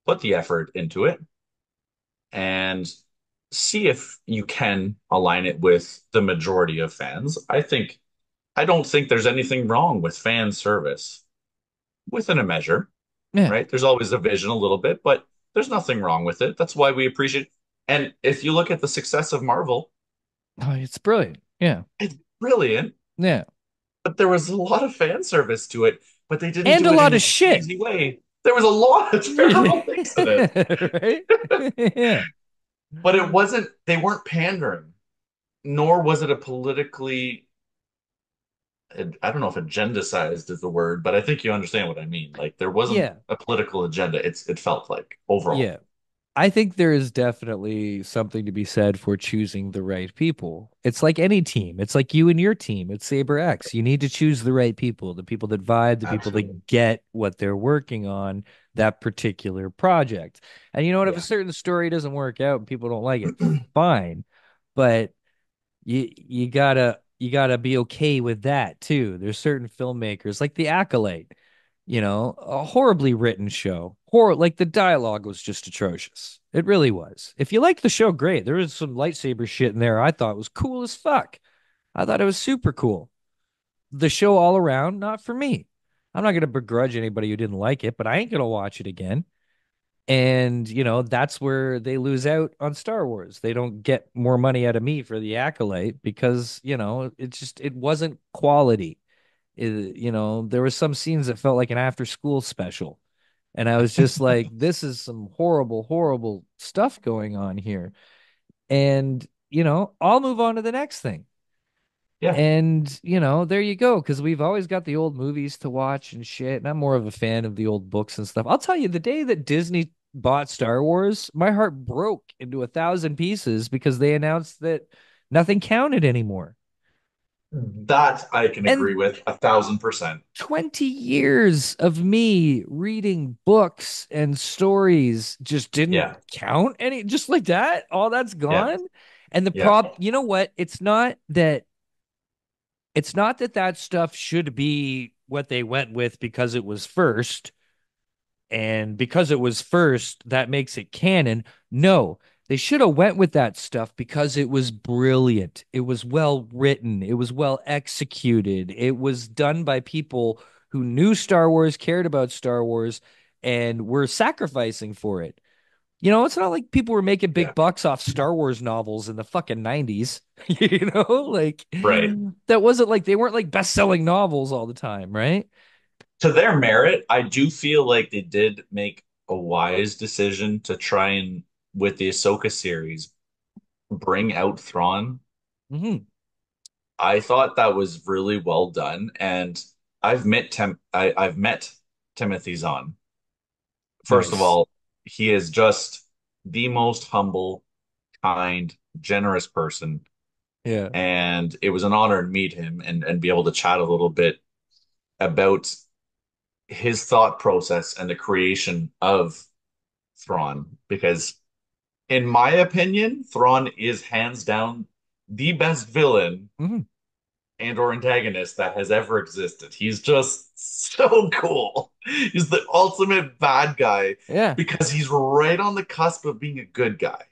put the effort into it and see if you can align it with the majority of fans. I don't think there's anything wrong with fan service within a measure, Yeah. right? There's always a vision a little bit, but there's nothing wrong with it. That's why we appreciate. And if you look at the success of Marvel, Oh, it's brilliant. Yeah. it's brilliant, Yeah. but there was a lot of fan service to it, but they didn't And do a it in lot a of shit. cheesy way. There was a lot of terrible things in it, Right? Yeah. but it wasn't, they weren't pandering, nor was it a politically, I don't know if agendicized is the word, but I think you understand what I mean. Like there wasn't Yeah. a political agenda. It felt like overall. Yeah. I think there is definitely something to be said for choosing the right people. It's like any team. It's like you and your team. It's Saber X. You need to choose the people that vibe, the people Absolutely. that get what they're working on, that particular project. And you know what? If a Yeah. certain story doesn't work out and people don't like it, fine. But you gotta be okay with that too. There's certain filmmakers like The Acolyte, a horribly written show. Like the dialogue was just atrocious. It really was. If you like the show, great. There was some lightsaber shit in there I thought was cool as fuck. I thought it was super cool. The show all around, not for me. I'm not gonna begrudge anybody who didn't like it, but I ain't gonna watch it again. And, that's where they lose out on Star Wars. They don't get more money out of me for the Acolyte because, it wasn't quality. There were some scenes that felt like an after school special. And I was just like, this is some horrible, horrible stuff going on here. And, I'll move on to the next thing. Yeah. And, there you go. Cause we've always got the old movies to watch and shit. And I'm more of a fan of the old books and stuff. I'll tell you, the day that Disney bought Star Wars, my heart broke into 1,000 pieces because they announced that nothing counted anymore. That I can agree And with 1,000%. 20 years of me reading books and stories just didn't Yeah. count any, just like that. All that's Yeah. gone. And the Yeah. you know what? It's not that that stuff should be what they went with because it was first. And because it was first, that makes it canon. No, they should have went with that stuff because it was brilliant. It was well written. It was well executed. It was done by people who knew Star Wars, cared about Star Wars, and were sacrificing for it. It's not like people were making Yeah. big bucks off Star Wars novels in the fucking 90s. Like Right. that wasn't like they weren't like best-selling novels all the time, right? To their merit, I do feel like they did make a wise decision to try and, with the Ahsoka series, bring out Thrawn. Hmm. I thought that was really well done, and I've met Timothy Zahn. First of Nice. all, he is just the most humble, kind, generous person, Yeah. and it was an honor to meet him and be able to chat a little bit about his thought process and the creation of Thrawn. Because, in my opinion, Thrawn is hands down the best villain Hmm. and or antagonist that has ever existed. He's just so cool. He's the ultimate bad guy Yeah. because he's right on the cusp of being a good guy.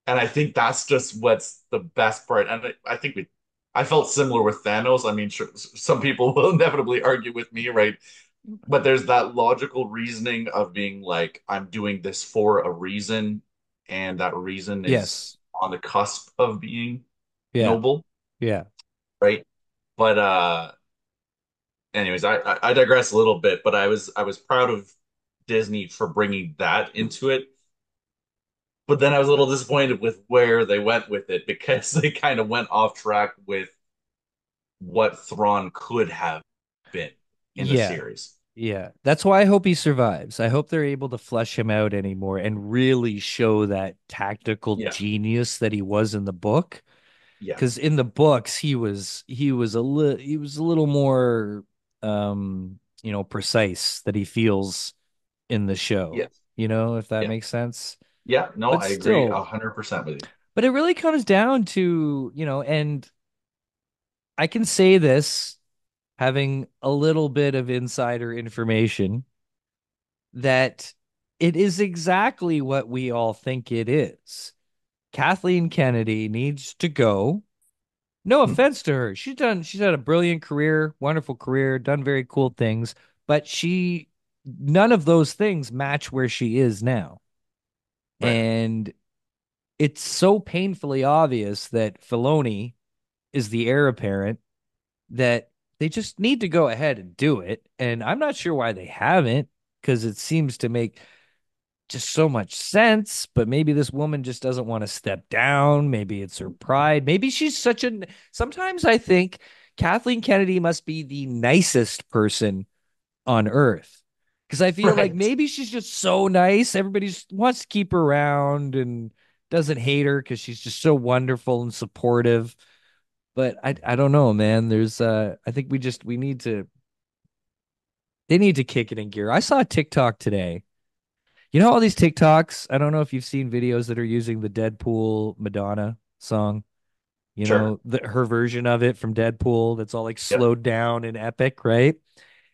And I think that's just what's the best part. And I think I felt similar with Thanos. I mean, sure, some people will inevitably argue with me, right? But there's that logical reasoning of being like, I'm doing this for a reason, and that reason is Yes. on the cusp of being Yeah. noble, Yeah. right? But anyways, I digress a little bit, but I was proud of Disney for bringing that into it. But then I was a little disappointed with where they went with it because they kind of went off track with what Thrawn could have been in the Yeah. series. Yeah. That's why I hope he survives. I hope they're able to flesh him out anymore and really show that tactical Yeah, genius that he was in the book. yeah, Because in the books, he was a little more precise that he feels in the show. yes, If that yeah, makes sense. yeah. No, But I agree still, 100% with you. But it really comes down to, and I can say this having a little bit of insider information that it is exactly what we all think it is. Kathleen Kennedy needs to go. No offense to her. She's had a brilliant career, wonderful career, done very cool things, but none of those things match where she is now. Right. And it's so painfully obvious that Filoni is the heir apparent that they just need to go ahead and do it. And I'm not sure why they haven't, because it seems to make just so much sense. But maybe this woman just doesn't want to step down. Maybe it's her pride. Maybe she's such a. Sometimes I think Kathleen Kennedy must be the nicest person on earth. Because I feel like Right. maybe she's just so nice. Everybody just wants to keep her around and doesn't hate her because she's just so wonderful and supportive. But I don't know, man. I think we need to they need to kick it in gear. I saw a TikTok today. You know all these TikToks? I don't know if you've seen videos that are using the Deadpool Madonna song. Sure. Her version of it from Deadpool that's all like Yep. slowed down and epic, right?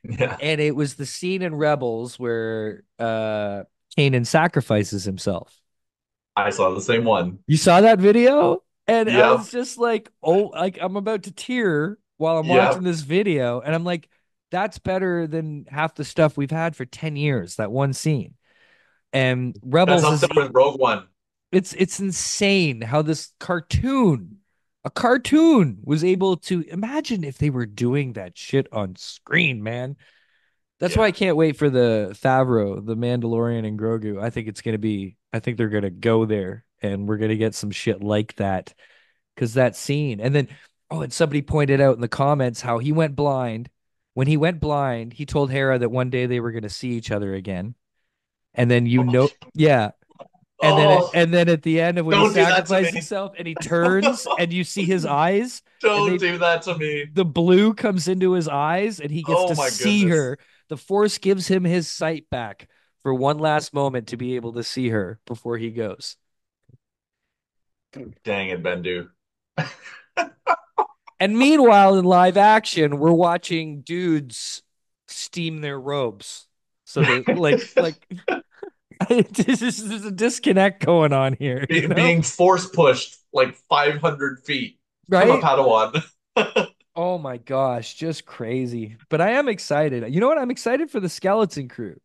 Yeah. And it was the scene in Rebels where Kanan sacrifices himself. I saw the same one. You saw that video? And I Yep. was just like, oh, like I'm about to tear while I'm watching Yep. this video. And I'm like, that's better than half the stuff we've had for 10 years, that one scene. And That's Rebels up is there with Rogue One. it's insane how a cartoon was able to imagine if they were doing that shit on screen, man. That's why Yeah. I can't wait for the Favreau, the Mandalorian and Grogu. I think they're gonna go there and we're gonna get some shit like that. Cause that scene. And then and somebody pointed out in the comments how he went blind. When he went blind, he told Hera that one day they were gonna see each other again. And then yeah. Oh, And then at the end of when he don't do that to sacrificed me. himself and he turns and you see his eyes and Don't do that to me. the blue comes into his eyes and he gets Oh to my see goodness. her. The force gives him his sight back for one last moment to be able to see her before he goes. Dang it, Bendu. And meanwhile, in live action, we're watching dudes steam their robes. So that there's a disconnect going on here, Being force pushed like 500 feet from a right? Padawan. Oh my gosh, just crazy. But I am excited. You know what? I'm excited for the Skeleton Crew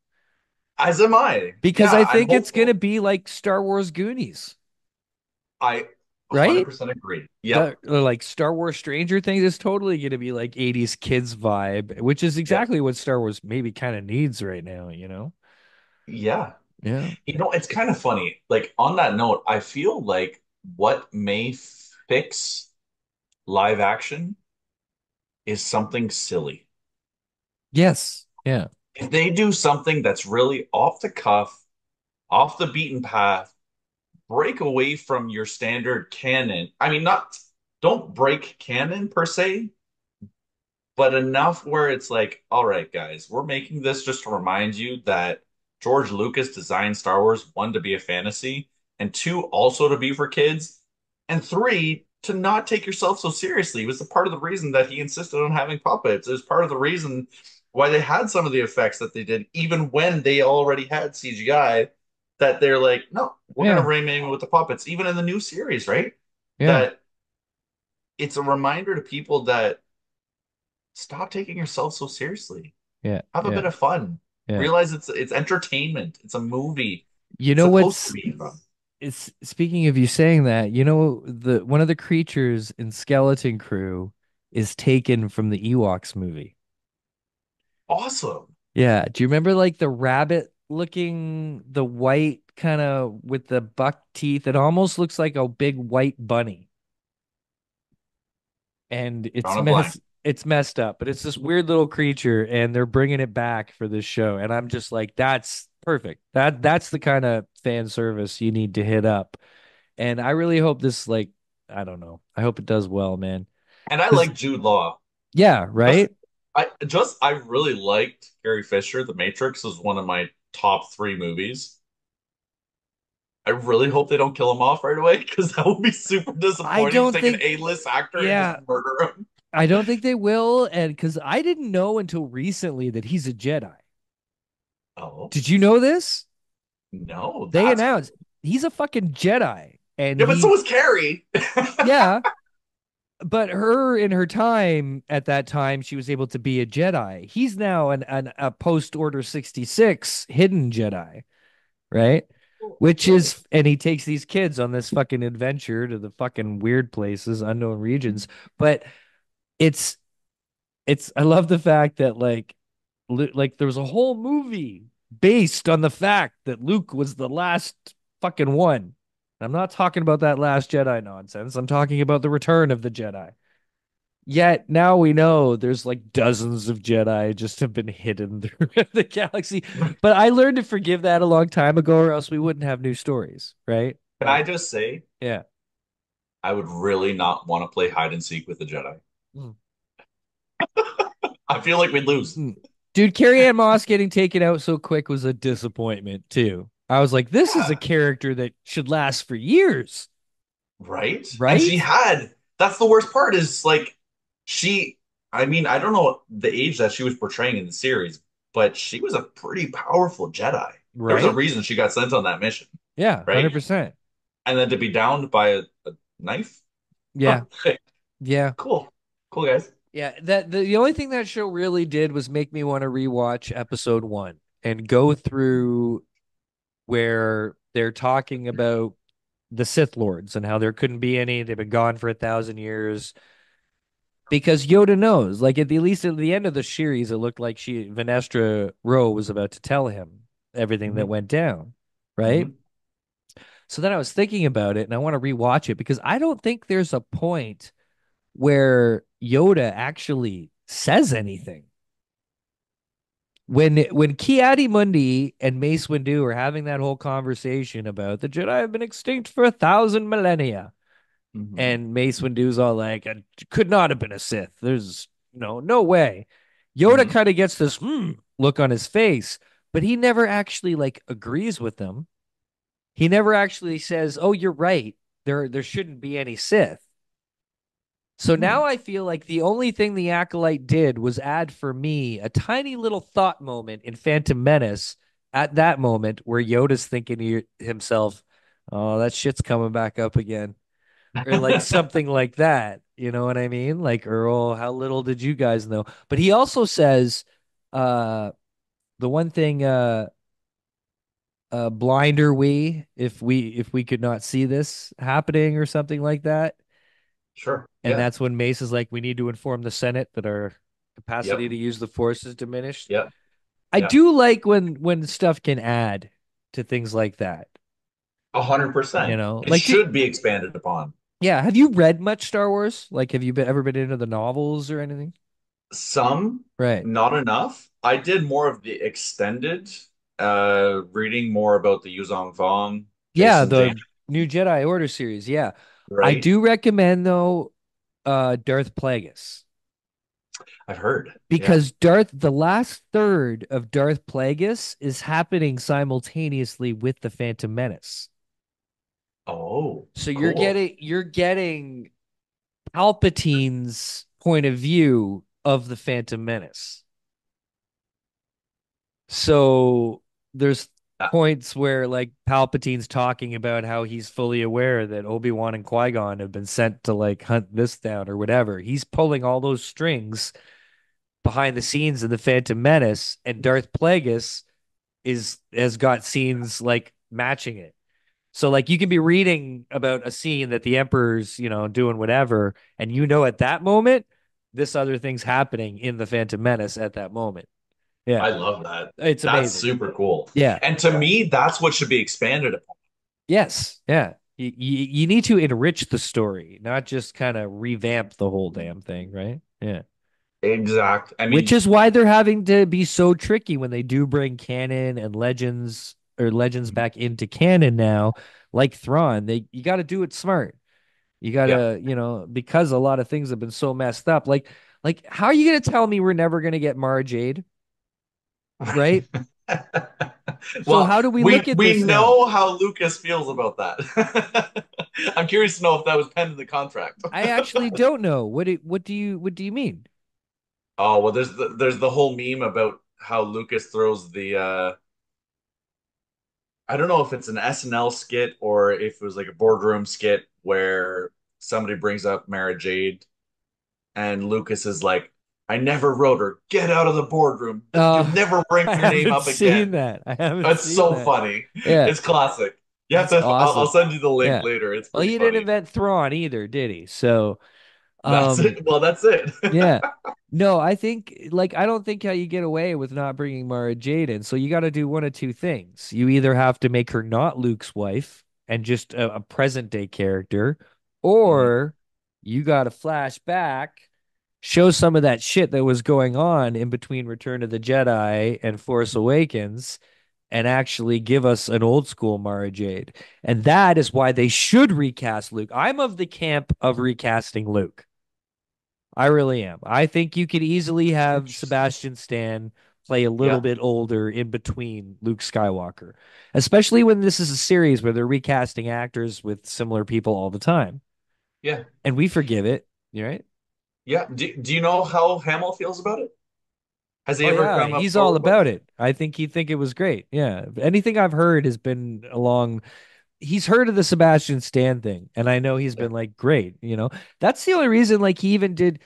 As am I. because Yeah, I I'm think it's going to hopeful. be like Star Wars Goonies, I right? 100% agree. Yep. Like Star Wars Stranger Things is totally going to be like 80s kids vibe, which is Yep. exactly what Star Wars maybe kind of needs right now? Yeah. Yeah. It's kind of funny. Like on that note, I feel like what may fix live action is something silly. Yes. Yeah. If they do something that's really off the cuff, off the beaten path, break away from your standard canon. I mean, not don't break canon per se, but enough where it's like, all right, guys, we're making this just to remind you that George Lucas designed Star Wars, one, to be a fantasy, and two, also to be for kids, and three, to not take yourself so seriously. It was a part of the reason that he insisted on having puppets. It was part of the reason why they had some of the effects that they did, even when they already had CGI, that they're like, no, we're going to Yeah. remain with the puppets, even in the new series, right? Yeah. That it's a reminder to people that stop taking yourself so seriously. Yeah. Have a Yeah. bit of fun. Yeah. Realize it's entertainment. It's a movie. You It's know supposed to what's be fun. it's speaking of you saying that, the one of the creatures in Skeleton Crew is taken from the Ewoks movie. Awesome. Yeah. Do you remember like the rabbit looking, the white kind of with the buck teeth? It almost looks like a big white bunny. And Drawing a blank. it's messed up, but it's this weird little creature and they're bringing it back for this show. And I'm just like, that's perfect. That's the kind of fan service you need to hit up. And I really hope this like, I don't know. I hope it does well, man. And I 'Cause like Jude Law. yeah, Just right? I really liked Carrie Fisher. The Matrix was one of my top three movies. I really hope they don't kill him off right away because that would be super I disappointing to don't take an think, A-list actor and just yeah, murder him. I don't think they will. And because I didn't know until recently that he's a Jedi. Oh, Did you know this? no, They that's announced cool. he's a fucking Jedi. And Yeah, but so he, was Carrie. yeah, but her in her time at that time, she was able to be a Jedi. He's now a post Order 66 hidden Jedi, right? Which Okay. is, and he takes these kids on this fucking adventure to the fucking weird places, unknown regions. But it's, I love the fact that like there was a whole movie based on the fact that Luke was the last fucking one. I'm not talking about that last Jedi nonsense. I'm talking about the return of the Jedi. Yet now we know there's like dozens of Jedi just have been hidden through the galaxy. But I learned to forgive that a long time ago, or else we wouldn't have new stories, right? Can I just say, Yeah. I would really not want to play hide and seek with the Jedi. Mm. I feel like we'd lose, Mm. Dude, Carrie Ann Moss getting taken out so quick was a disappointment too. I was like, this is a yeah, character that should last for years, right? And she right? had, that's the worst part is like, she, I mean, I don't know the age that she was portraying in the series, but she was a pretty powerful Jedi. There's a Right? reason she got sent on that mission, Yeah, right? 100%. And then to be downed by a knife. Yeah. Yeah. Cool. Cool, guys. Yeah, that the only thing that show really did was make me want to rewatch episode 1 and go through where they're talking about the Sith Lords and how there couldn't be any. They've been gone for 1,000 years because Yoda knows. Like at least at the end of the series, it looked like Vanestra Rowe was about to tell him everything that Hmm. went down, right? Hmm. So then I was thinking about it and I want to rewatch it because I don't think there's a point where Yoda actually says anything. When Ki-Adi-Mundi and Mace Windu are having that whole conversation about the Jedi have been extinct for 1,000 millennia, Hmm. and Mace Windu's all like, "It could not have been a Sith. There's no way." Yoda Hmm. kind of gets this look on his face, but he never actually like agrees with them. He never actually says, "Oh, you're right. There shouldn't be any Sith." So Hmm. now I feel like the only thing the Acolyte did was add for me a tiny little thought moment in Phantom Menace at that moment where Yoda's thinking to himself, "Oh, that shit's coming back up again." Or like something like that. You know what I mean? Like, Earl, how little did you guys know? But he also says, uh, the one thing, blinder we if we could not see this happening or something like that. Sure. And Yeah. that's when Mace is like, we need to inform the Senate that our capacity Yep. to use the force is diminished. Yep. I Yeah. do like when stuff can add to things like that. A hundred You percent. know, It like, should be expanded upon. yeah. Have you read much Star Wars? Like, have you ever been into the novels or anything? Some, Right. not enough. I did more of the extended, reading more about the Yuzong Fong, Yeah, Jason James, the new Jedi Order series. Yeah. I right? do recommend though Darth Plagueis I've heard. Yeah. because the last third of Darth Plagueis is happening simultaneously with the Phantom Menace. Oh, So cool. you're getting Palpatine's point of view of the Phantom Menace. So there's Uh, points where like Palpatine's talking about how he's fully aware that Obi-Wan and Qui-Gon have been sent to like hunt this down or whatever. He's pulling all those strings behind the scenes in the Phantom Menace, and Darth Plagueis is has got scenes like matching it. So like you can be reading about a scene that the Emperor's, doing whatever, and at that moment, this other thing's happening in the Phantom Menace at that moment. Yeah. I love that. It's That's amazing. super cool. Yeah. And to me, that's what should be expanded upon. Yes. Yeah. You need to enrich the story, not just kind of revamp the whole damn thing, right? Yeah. Exact. I Which mean, is why they're having to be so tricky when they do bring canon and legends back into canon now, like Thrawn. You got to do it smart. You got yeah. to, because a lot of things have been so messed up. Like how are you going to tell me we're never going to get Mara Jade, right? So Well, how do we we look at we this now? know how Lucas feels about that. I'm curious to know if that was penned in the contract. I actually don't know. What do you mean? Oh, well, there's the whole meme about how Lucas throws the I don't know if it's an SNL skit or if it was like a boardroom skit where somebody brings up Mara Jade and Lucas is like, I never wrote her. Get out of the boardroom. You'll Uh, never bring I her name haven't up seen again. that. I haven't It's seen so that. funny. Yeah, It's classic. You have that's to, I'll awesome. send you the link Yeah. later. It's Well, pretty he didn't funny. invent Thrawn either, did he? So, That's um, it. Well, that's it. yeah. No, I think like I don't think how you get away with not bringing Mara Jade in. So you got to do one of two things. You either have to make her not Luke's wife and just a present day character, Mhm. or you got to flash back, show some of that shit that was going on in between Return of the Jedi and Force Awakens, and actually give us an old school Mara Jade. And that is why they should recast Luke. I'm of the camp of recasting Luke. I really am. I think you could easily have Interesting. Sebastian Stan play a little Yeah. bit older in between Luke Skywalker, especially when this is a series where they're recasting actors with similar people all the time. Yeah. And we forgive it, right? Yeah. Do you know how Hamill feels about it? Has he Oh ever yeah, come up he's all forward about about that? it. I think he'd think it was great. Yeah. Anything I've heard has been along he's heard of the Sebastian Stan thing, and I know he's Yeah. been like, great. That's the only reason like he even did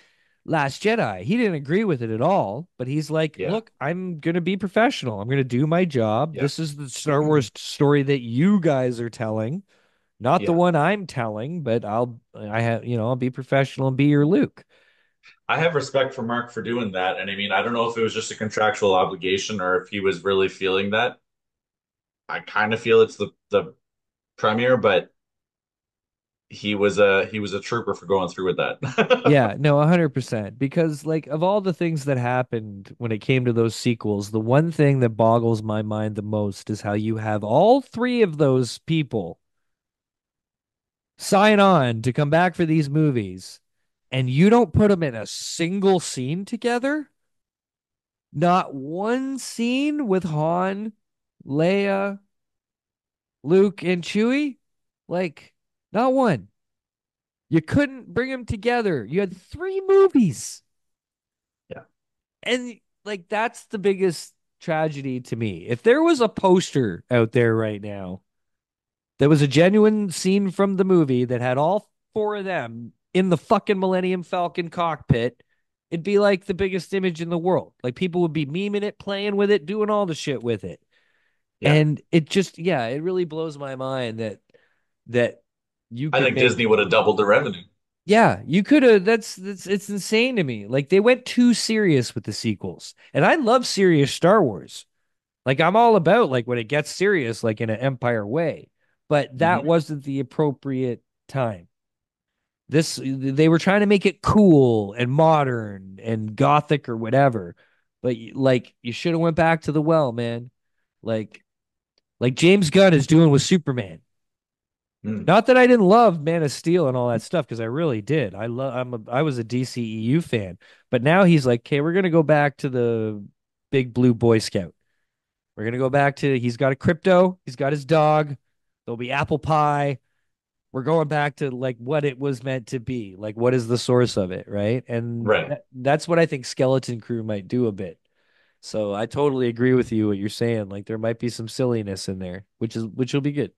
Last Jedi. He didn't agree with it at all, but he's like, Yeah. look, I'm gonna be professional. I'm gonna do my job. Yeah. This is the Star Wars story that you guys are telling, not the Yeah. one I'm telling, but I'll be professional and be your Luke. I have respect for Mark for doing that. And I mean, I don't know if it was just a contractual obligation or if he was really feeling that. I kind of feel it's the premier, but he was a trooper for going through with that. Yeah, no, 100%. Because, like, of all the things that happened when it came to those sequels, the one thing that boggles my mind the most is how you have all three of those people sign on to come back for these movies, and you don't put them in a single scene together. Not one scene with Han, Leia, Luke, and Chewie. Like, not one. You couldn't bring them together. You had three movies. Yeah. And like that's the biggest tragedy to me. If there was a poster out there right now that was a genuine scene from the movie that had all four of them in the fucking Millennium Falcon cockpit, it'd be like the biggest image in the world. Like people would be memeing it, playing with it, doing all the shit with it. Yeah. And it just, yeah, it really blows my mind that you I could think Disney make would have doubled the revenue. yeah, you could have. That's it's insane to me. Like they went too serious with the sequels, and I love serious Star Wars. Like I'm all about like when it gets serious, like in an Empire way. But that Hmm. wasn't the appropriate time. This they were trying to make it cool and modern and gothic or whatever. But like you should have went back to the well, man. Like like James Gunn is doing with Superman. Mm. Not that I didn't love Man of Steel and all that stuff because I really did. I was a DCEU fan, but now he's like, "Okay, we're gonna go back to the Big Blue Boy Scout. We're gonna go back to he's got a crypto, he's got his dog. There'll be apple pie. We're going back to like what it was meant to be. Like what is the source of it, right? And Right. that's what I think Skeleton Crew might do a bit. So I totally agree with you what you're saying. Like there might be some silliness in there, which will be good.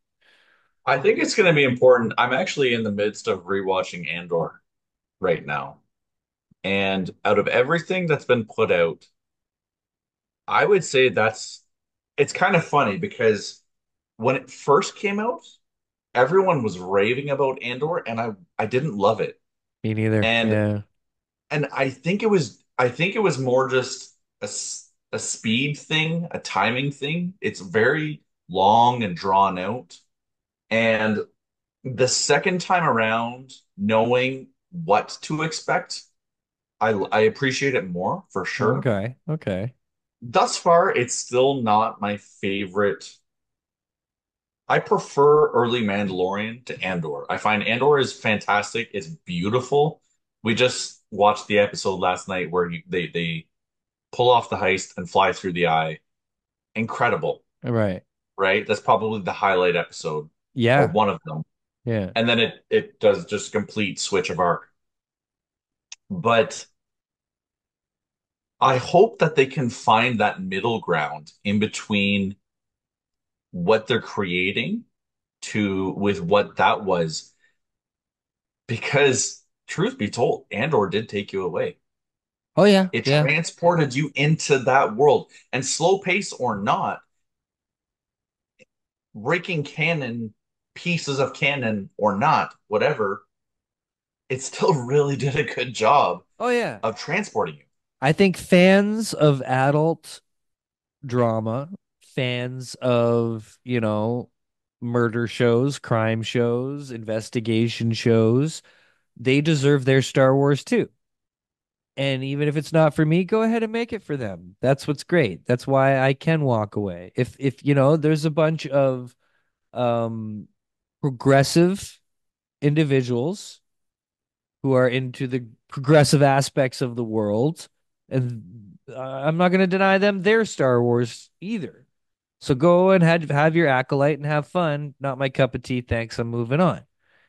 I think it's going to be important. I'm actually in the midst of rewatching Andor right now. And out of everything that's been put out, I would say it's kind of funny because when it first came out, everyone was raving about Andor and I didn't love it. Me neither. And Yeah. and I think it was more just a speed thing, a timing thing. It's very long and drawn out. And the second time around, knowing what to expect, I appreciate it more for sure. Okay. Okay. Thus far, it's still not my favorite. I prefer early Mandalorian to Andor. I find Andor is fantastic. It's beautiful. We just watched the episode last night where they pull off the heist and fly through the eye. incredible, Right. right? That's probably the highlight episode or Yeah. one of them. Yeah. And then it does just complete switch of arc. But I hope that they can find that middle ground in between what they're creating to with what that was, because truth be told, Andor did take you away. Oh yeah. It Yeah. transported you into that world. And slow pace or not, breaking canon, pieces of canon or not, whatever, it still really did a good job Oh yeah. of transporting you. I think fans of adult drama, fans of, murder shows, crime shows, investigation shows, they deserve their Star Wars too. And even if it's not for me, go ahead and make it for them. That's what's great. That's why I can walk away. If there's a bunch of um progressive individuals who are into the progressive aspects of the world, and I'm not going to deny them their Star Wars either. So go and have your acolyte and have fun. Not my cup of tea, thanks. I'm moving on.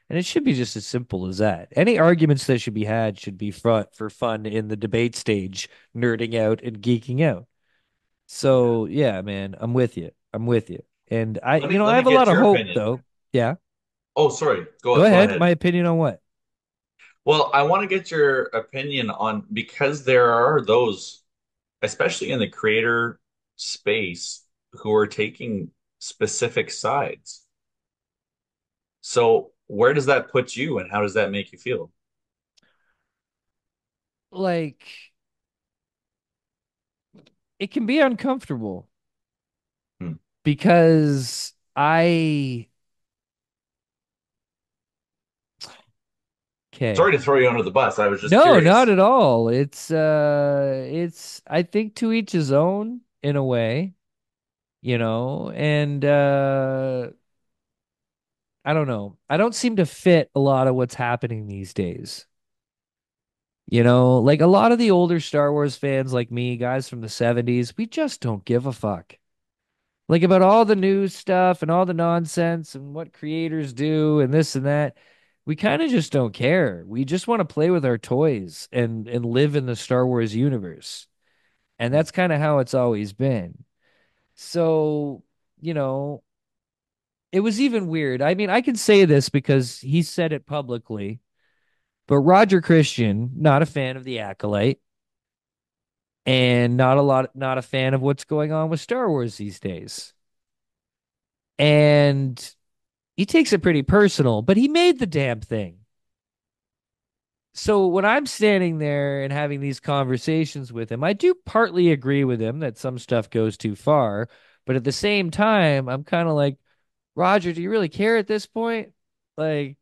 And it should be just as simple as that. Any arguments that should be had should be for fun in the debate stage, nerding out and geeking out. Yeah. So yeah, man, I'm with you. I'm with you. And I, Let I me have a lot get of your hope opinion. though. Yeah. Oh, sorry. Go Go ahead. My ahead. opinion on what? Well, I want to get your opinion on, because there are those, especially in the creator space, who are taking specific sides. So where does that put you and how does that make you feel? Like, it can be uncomfortable Hmm. because okay. Sorry to throw you under the bus. I was just No, not curious. at all. It's I think to each his own in a way, and I don't know. I don't seem to fit a lot of what's happening these days. Like a lot of the older Star Wars fans like me, guys from the 70s, we just don't give a fuck. Like about all the news stuff and all the nonsense and what creators do and this and that. We kind of just don't care. We just want to play with our toys and live in the Star Wars universe. And that's kind of how it's always been. So, you know, it was even weird. I mean, I can say this because he said it publicly, but Roger Christian, not a fan of the Acolyte and not a fan of what's going on with Star Wars these days. And he takes it pretty personal, but he made the damn thing. So when I'm standing there and having these conversations with him, I do partly agree with him that some stuff goes too far, but at the same time, I'm kind of like, Roger, do you really care at this point? Like,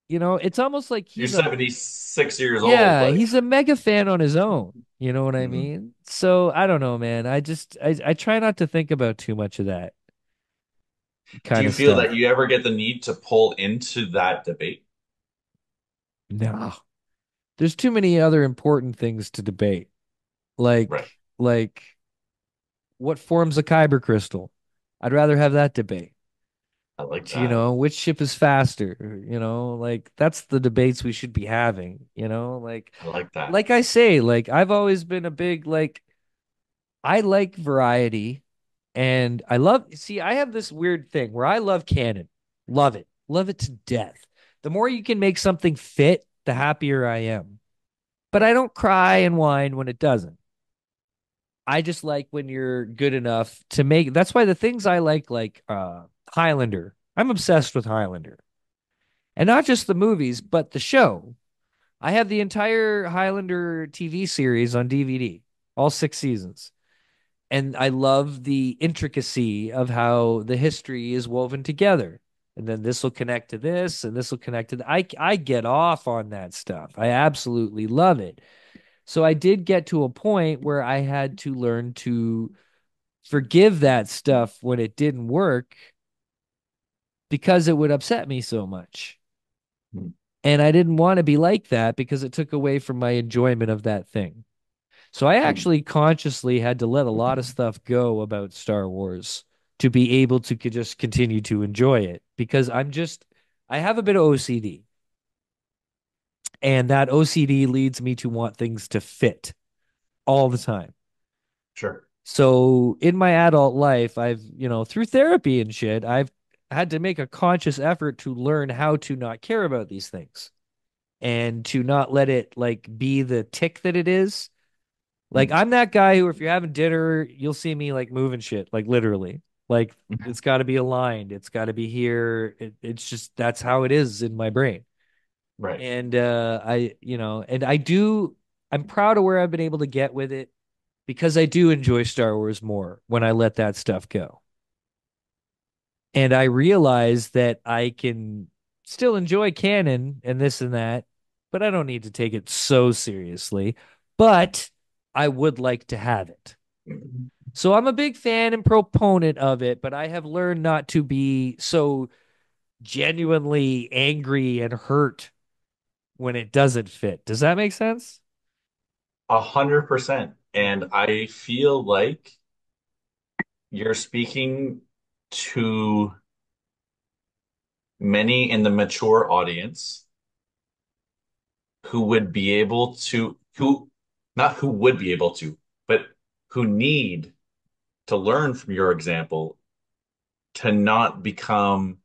it's almost like You're he's 76 years old. yeah, Like, he's a mega fan on his own. You know what I mhm. mean? So I don't know, man. I try not to think about too much of that Do kind you of feel stuff. that you ever get the need to pull into that debate? No, there's too many other important things to debate. Like, Right. like what forms a kyber crystal? I'd rather have that debate. I like You that. know, which ship is faster? Like that's the debates we should be having, I like that. like I say, like I've always been a big like I like variety and I have this weird thing where I love canon. Love it. Love it to death. The more you can make something fit, the happier I am. But I don't cry and whine when it doesn't. I just like when you're good enough to make that's why the things I like Highlander. I'm obsessed with Highlander. And not just the movies, but the show. I have the entire Highlander TV series on DVD, all 6 seasons. And I love the intricacy of how the history is woven together. And then this will connect to this, and this will connect to I get off on that stuff. I absolutely love it. So I did get to a point where I had to learn to forgive that stuff when it didn't work because it would upset me so much. Hmm. And I didn't want to be like that because it took away from my enjoyment of that thing. So I Mm. actually consciously had to let a lot of stuff go about Star Wars to be able to just continue to enjoy it because I have a bit of OCD, and that OCD leads me to want things to fit all the time. Sure. So in my adult life, through therapy and shit, I've had to make a conscious effort to learn how to not care about these things and to not let it like be the tick that it is. Like Mm. I'm that guy who if you're having dinner, you'll see me like moving shit, like literally. Like it's got to be aligned, it's got to be here. It's just that's how it is in my brain. Right. And I'm proud of where I've been able to get with it because I do enjoy Star Wars more when I let that stuff go. And I realize that I can still enjoy canon and this and that, but I don't need to take it so seriously. But I would like to have it. Mm. So I'm a big fan and proponent of it, but I have learned not to be so genuinely angry and hurt when it doesn't fit. Does that make sense? 100%. And I feel like you're speaking to many in the mature audience who would be able to, who, not who would be able to, but who need to learn from your example to not become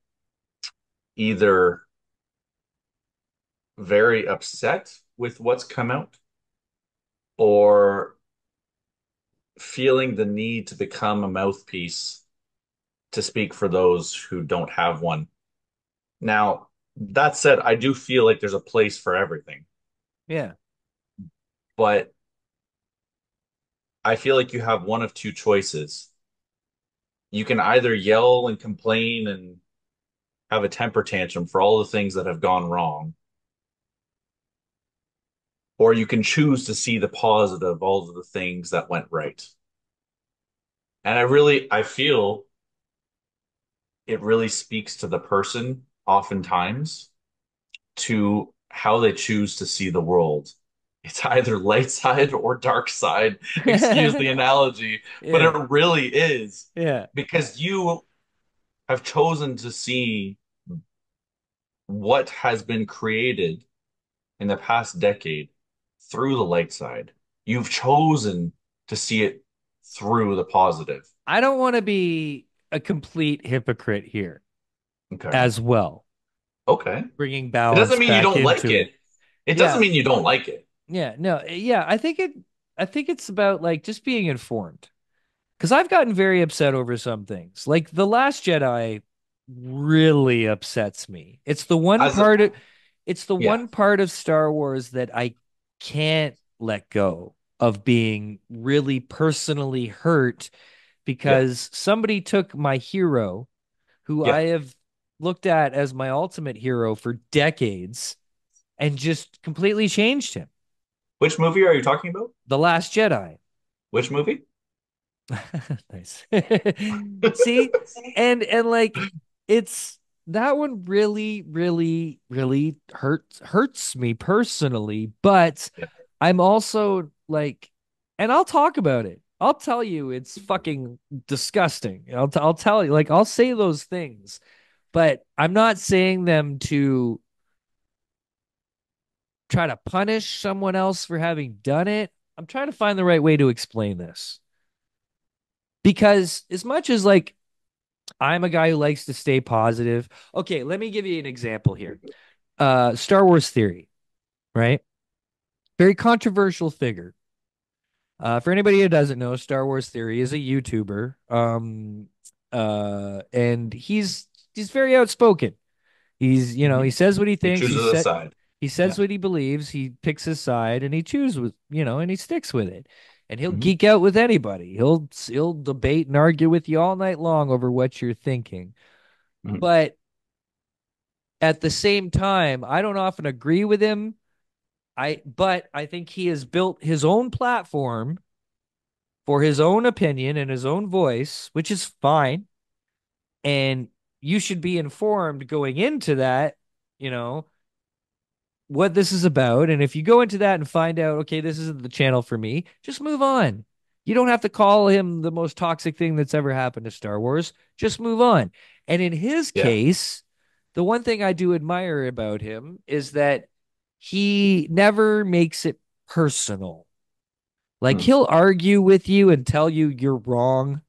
either very upset with what's come out or feeling the need to become a mouthpiece to speak for those who don't have one. Now, that said, I do feel like there's a place for everything, Yeah. but I feel like you have one of two choices. You can either yell and complain and have a temper tantrum for all the things that have gone wrong, or you can choose to see the positive, all of the things that went right. And I feel it really speaks to the person oftentimes to how they choose to see the world. It's either light side or dark side. Excuse the analogy, but it Yeah. really is Yeah. because you have chosen to see what has been created in the past decade through the light side. You've chosen to see it through the positive. I don't want to be a complete hypocrite here Okay. as well, Okay. bringing It doesn't balance mean you back don't like into it. it. It doesn't Yeah. mean you don't like it. Yeah. No. Yeah. I think it's about like just being informed because I've gotten very upset over some things. Like The Last Jedi really upsets me. As a, It's the yeah, one part of Star Wars that I can't let go of being really personally hurt yeah, because somebody took my hero, who yeah. I have looked at as my ultimate hero for decades, and just completely changed him. Which movie are you talking about? The Last Jedi. Which movie? Nice. See, and like it's that one really, really, really hurts me personally, but Yeah. I'm also like, and I'll talk about it. I'll tell you it's fucking disgusting. I'll tell you, like I'll say those things, but I'm not saying them to try to punish someone else for having done it. I'm trying to find the right way to explain this. Because as much as like I'm a guy who likes to stay positive. Okay, let me give you an example here. Star Wars Theory, right? Very controversial figure. For anybody who doesn't know, Star Wars Theory is a YouTuber. And he's very outspoken. He Hmm. says what he He thinks. chooses a side. He Yeah. says what he believes. He picks his side and he chooses and he sticks with it. And he'll Hmm. geek out with anybody. He'll debate and argue with you all night long over what you're thinking. Hmm. But at the same time, I don't often agree with him. But I think he has built his own platform for his own opinion and his own voice, which is fine. And you should be informed going into that, you know, what this is about. And if you go into that and find out, okay, this isn't the channel for me, just move on. You don't have to call him the most toxic thing that's ever happened to Star Wars. Just move on. And in his Yeah. case, the one thing I do admire about him is that he never makes it personal. Like Hmm. he'll argue with you and tell you you're wrong,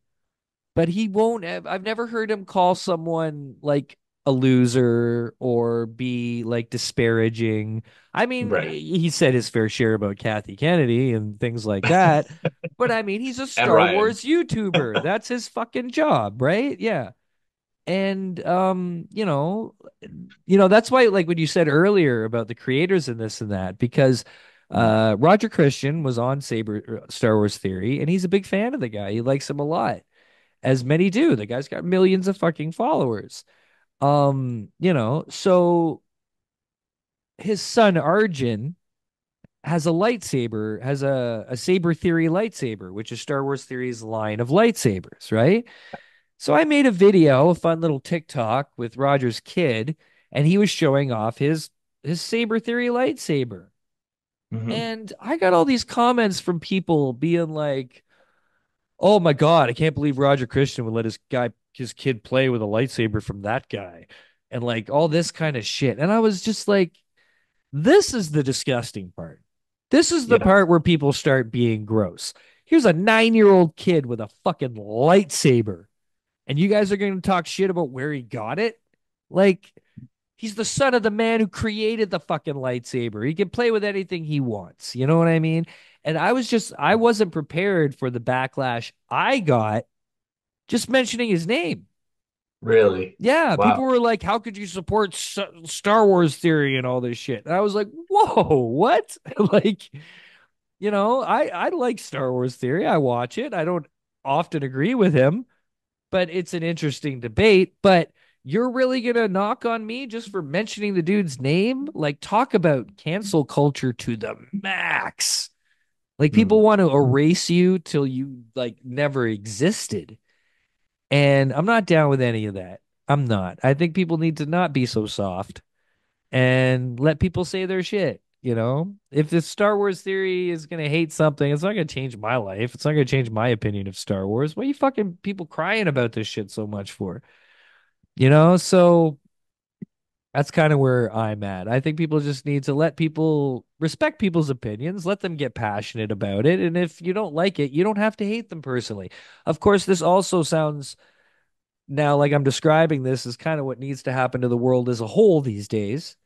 but he won't have, I've never heard him call someone like a loser or be like disparaging. I mean, Right. he said his fair share about Kathy Kennedy and things like that, but I mean, he's a And Star Ryan. Wars YouTuber. That's his fucking job, right? Yeah. And that's why, like when you said earlier about the creators and this and that, because Mhm. Roger Christian was on Saber Star Wars Theory, and he's a big fan of the guy. He likes him a lot, as many do. The guy's got millions of fucking followers. So his son Arjun has a lightsaber, has a Saber Theory lightsaber, which is Star Wars Theory's line of lightsabers, right? So I made a video, a fun little TikTok with Roger's kid, and he was showing off his Saber Theory lightsaber. Mhm. And I got all these comments from people being like, "Oh my God, I can't believe Roger Christian would let his kid play with a lightsaber from that guy." And like all this kind of shit. And I was just like, this is the disgusting part. This is the Yeah. part where people start being gross. Here's a 9-year-old kid with a fucking lightsaber, and you guys are going to talk shit about where he got it? Like, he's the son of the man who created the fucking lightsaber. He can play with anything he wants. You know what I mean? And I wasn't prepared for the backlash I got just mentioning his name. Really. Yeah, people Wow. were like, "How could you support Star Wars theory and all this shit?" And I was like, "Whoa, what?" Like, I like Star Wars theory. I watch it. I don't often agree with him, but it's an interesting debate. But you're really gonna knock on me just for mentioning the dude's name? Like, talk about cancel culture to the max. Like, people Hmm. want to erase you till you like never existed. And I'm not down with any of that. I'm not. I think people need to not be so soft and let people say their shit. If the Star Wars theory is going to hate something, it's not going to change my life. It's not going to change my opinion of Star Wars. What are you fucking people crying about this shit so much for? So that's kind of where I'm at. I think people just need to let people respect people's opinions, let them get passionate about it. And if you don't like it, you don't have to hate them personally. Of course, this also sounds now like I'm describing this is kind of what needs to happen to the world as a whole these days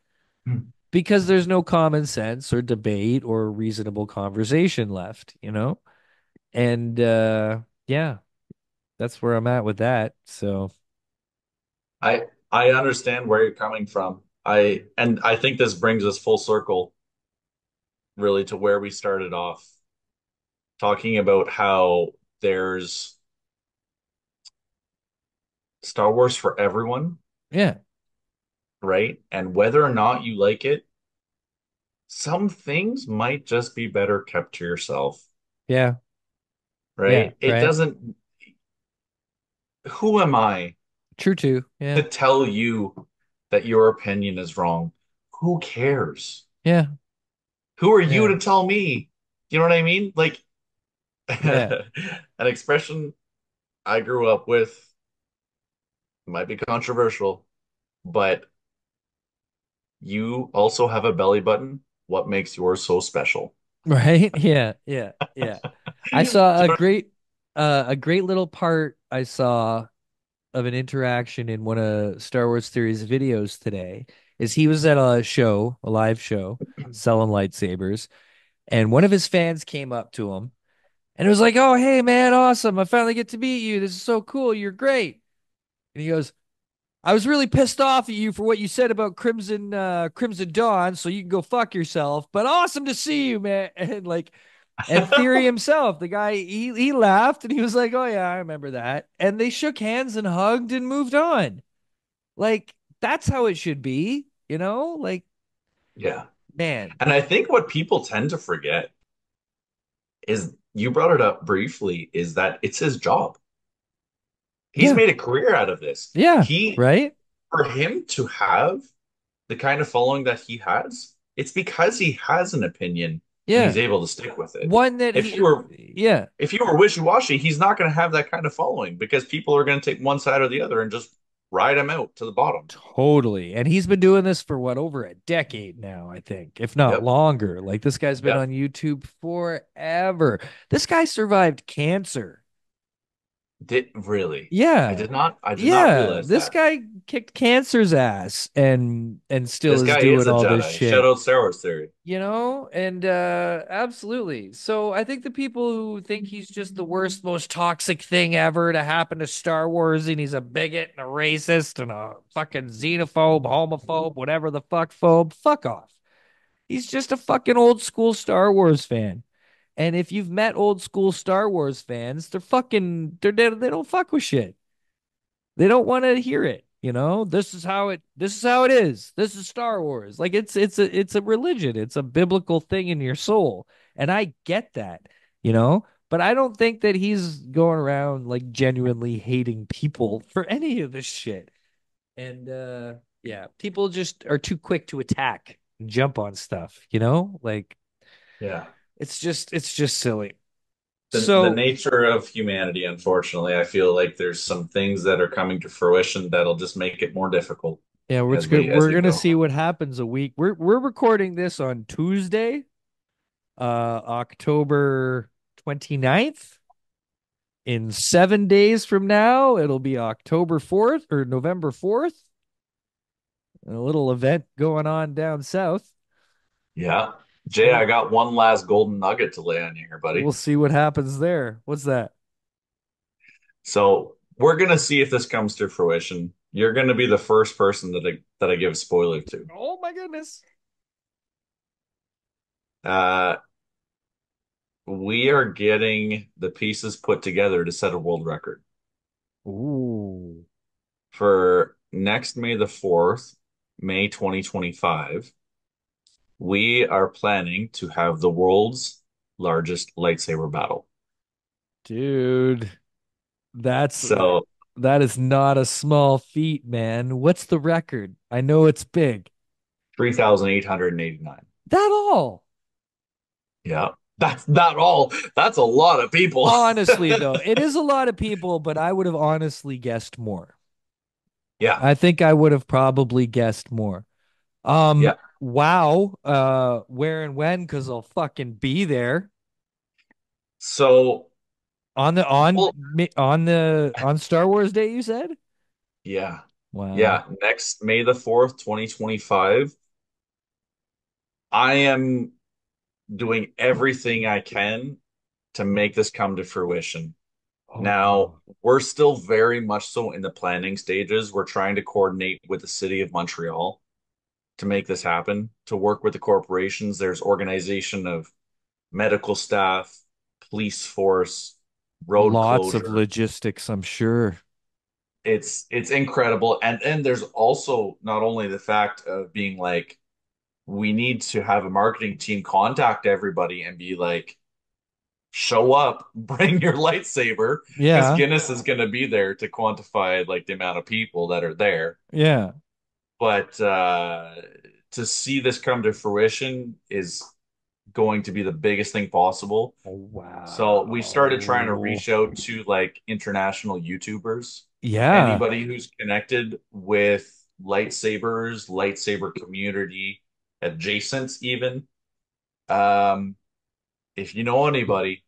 because there's no common sense or debate or reasonable conversation left. And yeah, that's where I'm at with that. So, I understand where you're coming from. I think this brings us full circle really to where we started off talking about how there's Star Wars for everyone, yeah. right? And whether or not you like it, some things might just be better kept to yourself, Yeah. Yeah, right? It right. doesn't, who am I True too. to Yeah. tell you that your opinion is wrong? Who cares? Yeah. Who are you Yeah. to tell me? You know what I mean? Like Yeah. an expression I grew up with might be controversial, but you also have a belly button. What makes yours so special? Right? Yeah. Yeah. Yeah. I Do saw you know a great little part I saw of an interaction in one of Star Wars Theory's videos today is he was at a live show, selling lightsabers, and one of his fans came up to him and it was like, "Oh, hey man, awesome. I finally get to meet you. This is so cool. You're great." And he goes, "I was really pissed off at you for what you said about Crimson Dawn, so you can go fuck yourself. But awesome to see you, man." And Theory himself, the guy, he laughed and he was like, "Oh yeah, I remember that." And they shook hands and hugged and moved on. Like that's how it should be. Like, Yeah. man, And I think what people tend to forget is you brought it up briefly, is that it's his job. He's yeah, made a career out of this. yeah, right, For him to have the kind of following that he has, it's because he has an opinion and he's Yeah. able to stick with it. One that If he, you were yeah, if you were wishy-washy, he's not going to have that kind of following because people are going to take one side or the other and just ride him out to the bottom. totally. And he's been doing this for what, over a decade now, I think, if not Yep. longer. Like this guy's been Yep. on YouTube forever. This guy survived cancer. Did really? Yeah. I did not Yeah. realize This that. guy kicked cancer's ass and still This is guy is doing a all this Jedi. Shout shit. out Star Wars theory. And absolutely. So I think the people who think he's just the worst, most toxic thing ever to happen to Star Wars, and he's a bigot and a racist and a fucking xenophobe, homophobe, whatever the fuck off. He's just a fucking old school Star Wars fan. And if you've met old school Star Wars fans, they don't fuck with shit. They don't want to hear it. This is how it is. This is Star Wars. Like it's a religion. It's a biblical thing in your soul. And I get that. But I don't think that he's going around like genuinely hating people for any of this shit. And yeah, people just are too quick to attack and jump on stuff. Like Yeah. it's just silly. The So nature of humanity, unfortunately, I feel like there's some things that are coming to fruition that'll just make it more difficult yeah, as we're we gonna go. see what happens a week. We're recording this on Tuesday, October 29th. In 7 days from now, it'll be October 4th or November 4th. A little event going on down south. Yeah. Jay, I We'll got one last golden nugget to lay on you here, buddy. we'll see what happens there. What's that? So we're gonna see if this comes to fruition. You're gonna be the first person that I give a spoiler to. Oh my goodness. Uh, we are getting the pieces put together to set a world record Ooh. for next May the 4th, May 2025. We are planning to have the world's largest lightsaber battle. Dude, that's So that is not a small feat, man. What's the record? I know it's big. 3,889. That all. Yeah. That's not all. That's a lot of people. Honestly, though, it is a lot of people, but I would have honestly guessed more. Yeah. I think I would have probably guessed more. Yeah. Wow. Where and when? Because I'll fucking be there So, on the on well, on the on Star Wars Day. You said? yeah. Wow. Yeah. Next May the 4th, 2025. I am doing everything I can to make this come to fruition. Oh Now, wow. we're still very much so in the planning stages. We're trying to coordinate with the city of Montreal to make this happen, to work with the corporations. There's organization of medical staff, police force, road Lots of closure. logistics, I'm sure. It's incredible. And there's also not only the fact of being like, we need to have a marketing team contact everybody and be like, show up, bring your lightsaber, because Yeah. Guinness is going to be there to quantify like the amount of people that are there. Yeah. But to see this come to fruition is going to be the biggest thing possible. Oh, So we started trying to wow. reach out to like international YouTubers, Yeah. anybody who's connected with lightsabers, lightsaber community, adjacent even. Um, if you know anybody,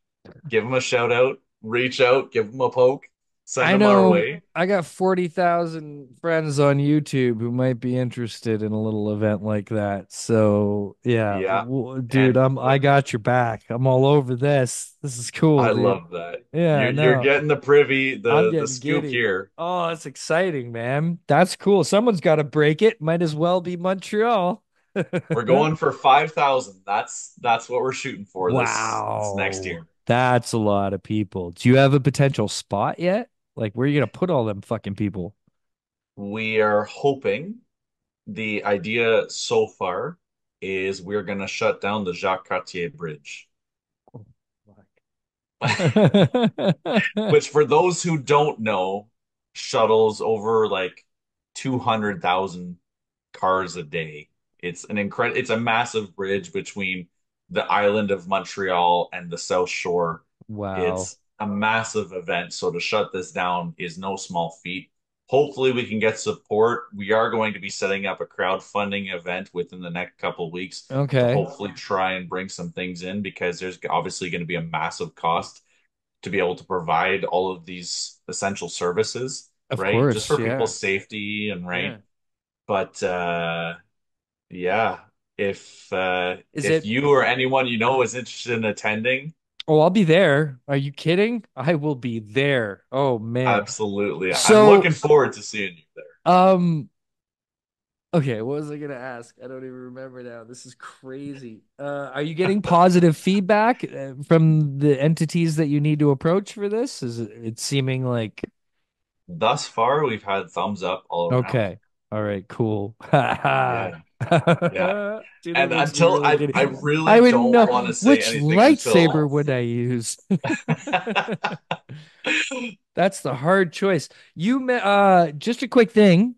give them a shout out, reach out, give them a poke, send I them our know way. I got 40,000 friends on YouTube who might be interested in a little event like that. So, yeah, Yeah. dude, And I got your back. I'm all over this. This is cool, I dude. love that. Yeah, You're no. getting the privy, I'm the getting scoop giddy. here. Oh, that's exciting, man. That's cool. Someone's got to break it. Might as well be Montreal. We're going for 5,000. That's what we're shooting for this next Wow. year. That's a lot of people. Do you have a potential spot yet? Like, where are you gonna put all them fucking people? We are hoping the idea so far is we're going to shut down the Jacques Cartier Bridge, Oh, fuck. which for those who don't know, shuttles over like 200,000 cars a day. It's a massive bridge between the island of Montreal and the South Shore. Wow. It's a massive event, so to shut this down is no small feat. Hopefully, we can get support. We are going to be setting up a crowdfunding event within the next couple of weeks to Okay. hopefully try and bring some things in because there's obviously going to be a massive cost to be able to provide all of these essential services, Of right? Just course. for Yeah. people's safety and Yeah. right. But yeah, Is if it? you or anyone you know is interested in attending, Oh, I'll be there. Are you kidding? I will be there. Oh man. absolutely. I'm looking So, forward to seeing you there. um, okay, what was I gonna ask? I don't even remember now. This is crazy. Are you getting positive feedback from the entities that you need to approach for this? Is it seeming like Thus far, we've had thumbs up all around. okay? All right, cool. Do Yeah, yeah. that And makes me until really I giddy. I really would don't know want to say which anything until lightsaber would I use. That's the hard choice. Just a quick thing.